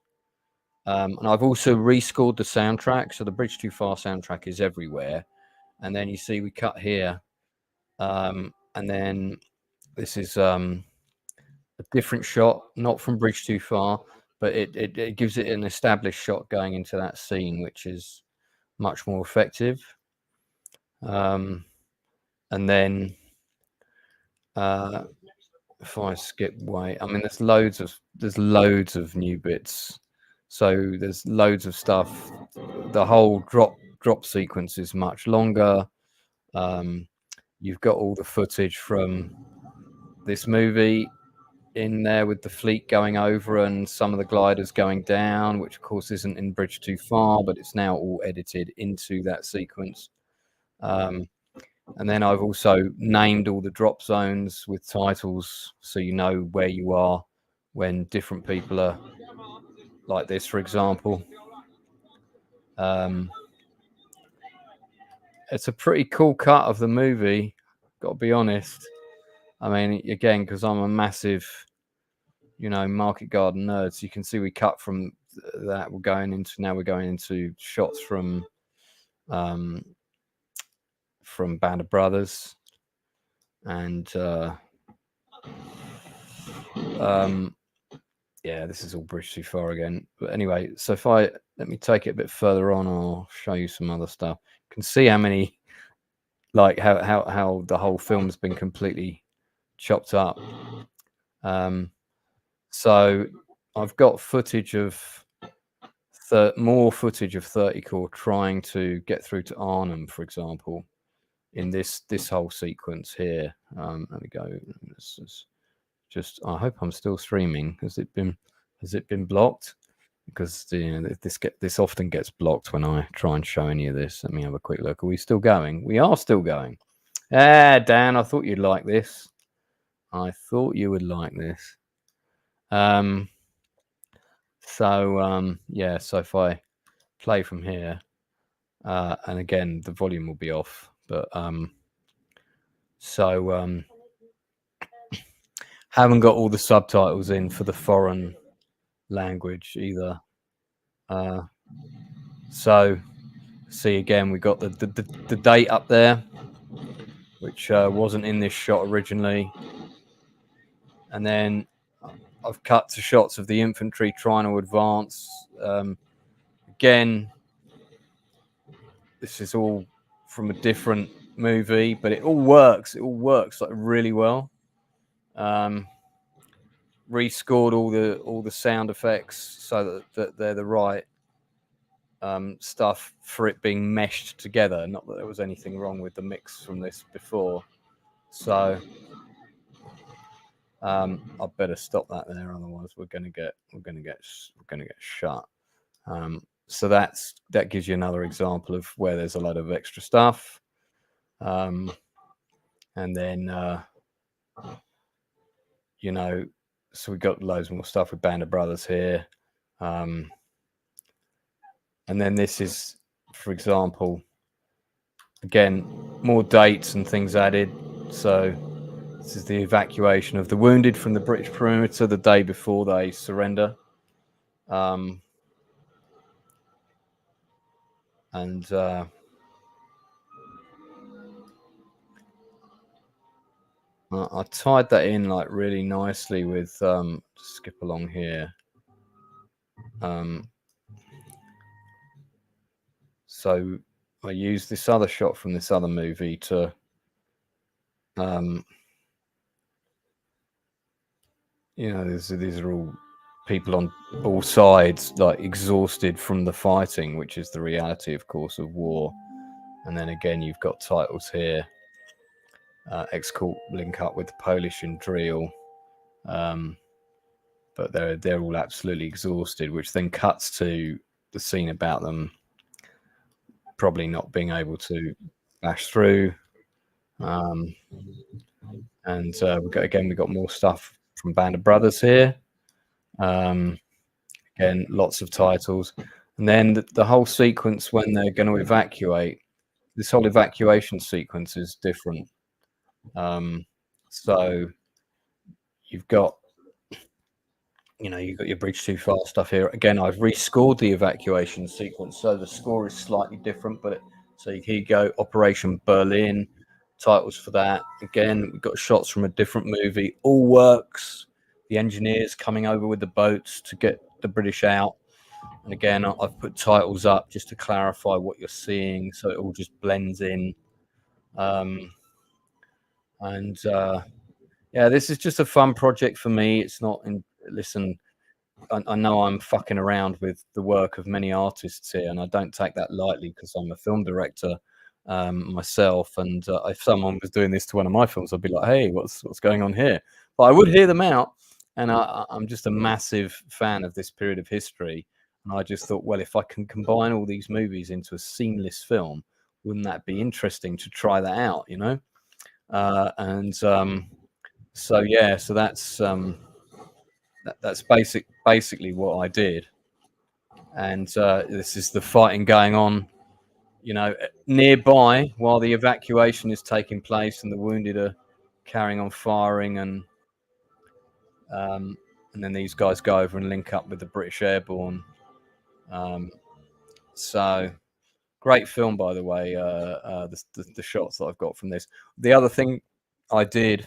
and I've also rescored the soundtrack. So the Bridge Too Far soundtrack is everywhere. And then you see we cut here. And then this is a different shot, not from Bridge Too Far, but it gives it an established shot going into that scene, which is much more effective. And then if I skip way, I mean, there's loads of new bits. So there's loads of stuff. The whole drop sequence is much longer. You've got all the footage from this movie in there with the fleet going over and some of the gliders going down, which of course isn't in Bridge Too Far, but it's now all edited into that sequence. And then I've also named all the drop zones with titles, so you know where you are when different people are, like this, for example. it's a pretty cool cut of the movie, got to be honest. I mean, again, because I'm a massive, market garden nerd, so you can see we cut from that. We're going into shots from Band of Brothers, and yeah, this is all bridge too far again. But anyway, so let me take it a bit further on, I'll show you some other stuff. You can see how many, like how the whole film's been completely chopped up. So I've got footage of more footage of 30 core trying to get through to Arnhem, for example, in this whole sequence here. Let me go. Just I hope I'm still streaming. Has it been blocked? Because this often gets blocked when I try and show any of this. Let me have a quick look. Are we still going? We are still going. Dan, I thought you'd like this. I thought you would like this. So if I play from here, and again the volume will be off, but haven't got all the subtitles in for the foreign language either. So see, again, we got the date up there, which wasn't in this shot originally, and then I've cut to shots of the infantry trying to advance. Again, this is all from a different movie, but it all works. It all works like really well. Rescored all the sound effects so that they're the right stuff for it being meshed together. Not that there was anything wrong with the mix from this before. So I better stop that there, otherwise we're gonna get shut. So that gives you another example of where there's a lot of extra stuff. And then so we got loads more stuff with Band of Brothers here. And then this is, for example, again, more dates and things added. So this is the evacuation of the wounded from the British perimeter the day before they surrender. And I tied that in like really nicely with skip along here. So I used this other shot from this other movie to these are all people on all sides, like exhausted from the fighting, which is the reality, of course, of war. And then again, you've got titles here. Ex-Corp link up with the Polish and Drill, but they're all absolutely exhausted, which then cuts to the scene about them probably not being able to bash through. And we got more stuff from Band of Brothers here. Again, lots of titles, and then the whole sequence when they're going to evacuate. This whole evacuation sequence is different. So you've got your bridge too far stuff here. Again, I've rescored the evacuation sequence, so the score is slightly different. But so here you go, Operation Berlin, titles for that. Again, we've got shots from a different movie. All works. The engineers coming over with the boats to get the British out. And again, I've put titles up just to clarify what you're seeing, so it all just blends in. This is just a fun project for me. It's not listen, I know I'm fucking around with the work of many artists here, and I don't take that lightly because I'm a film director myself. And if someone was doing this to one of my films, I'd be like, hey, what's going on here? But I would hear them out. And I'm just a massive fan of this period of history. And I just thought, well, if I can combine all these movies into a seamless film, wouldn't that be interesting to try that out, So that's basically what I did. And this is the fighting going on, nearby while the evacuation is taking place and the wounded are carrying on firing, and then these guys go over and link up with the British Airborne. So great film, by the way. The shots that I've got from this. The other thing I did,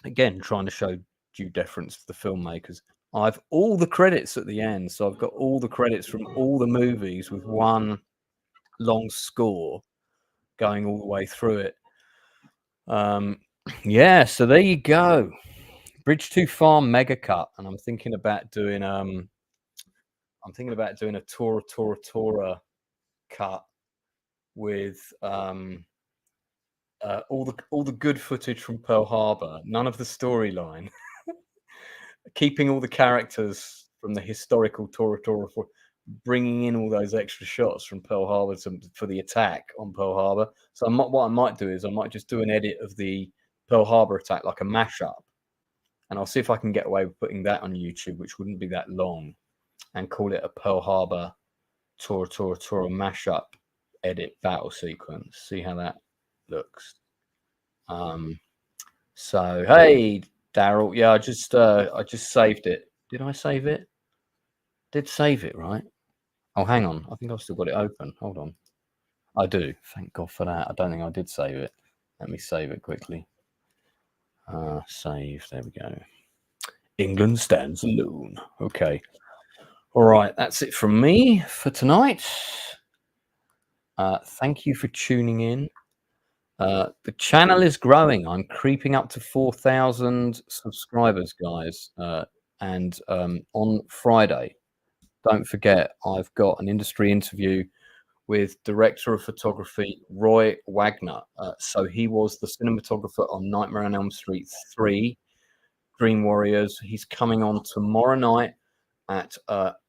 again, trying to show due deference to the filmmakers, I've all the credits at the end, so I've got all the credits from all the movies with one long score going all the way through it. Yeah, so there you go. Bridge Too Far mega cut, and I'm thinking about doing a Tora cut with all the good footage from Pearl Harbor, none of the storyline, keeping all the characters from the historical Tora, bringing in all those extra shots from Pearl Harbor for the attack on Pearl Harbor. So what I might do is I might just do an edit of the Pearl Harbor attack, like a mashup, and I'll see if I can get away with putting that on YouTube, which wouldn't be that long, and call it a Pearl Harbor Tora mashup edit battle sequence. See how that looks. So hey, Daryl, yeah, I just saved it. Did I save it? Did save it, right? Oh, hang on. I think I've still got it open. Hold on. I do. Thank God for that. I don't think I did save it. Let me save it quickly. Save. There we go. England stands alone. Okay. All right. That's it from me for tonight. Thank you for tuning in. The channel is growing. I'm creeping up to 4,000 subscribers, guys. And on Friday, don't forget, I've got an industry interview with director of photography Roy Wagner. So he was the cinematographer on Nightmare on Elm Street 3, Dream Warriors. He's coming on tomorrow night at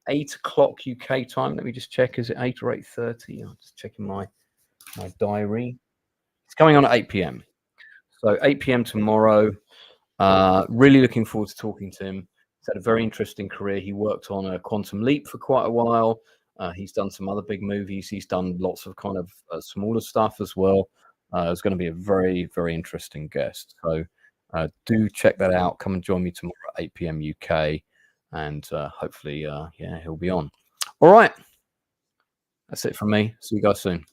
8 o'clock UK time. Let me just check. Is it 8 or 8:30? I'm just checking my diary. It's coming on at 8 p.m. So 8 p.m. tomorrow. Really looking forward to talking to him. He's had a very interesting career. He worked on a Quantum Leap for quite a while. He's done some other big movies. He's done lots of kind of smaller stuff as well. It's going to be a very, very interesting guest. So do check that out. Come and join me tomorrow at 8 p.m. UK. And hopefully, he'll be on. All right. That's it from me. See you guys soon.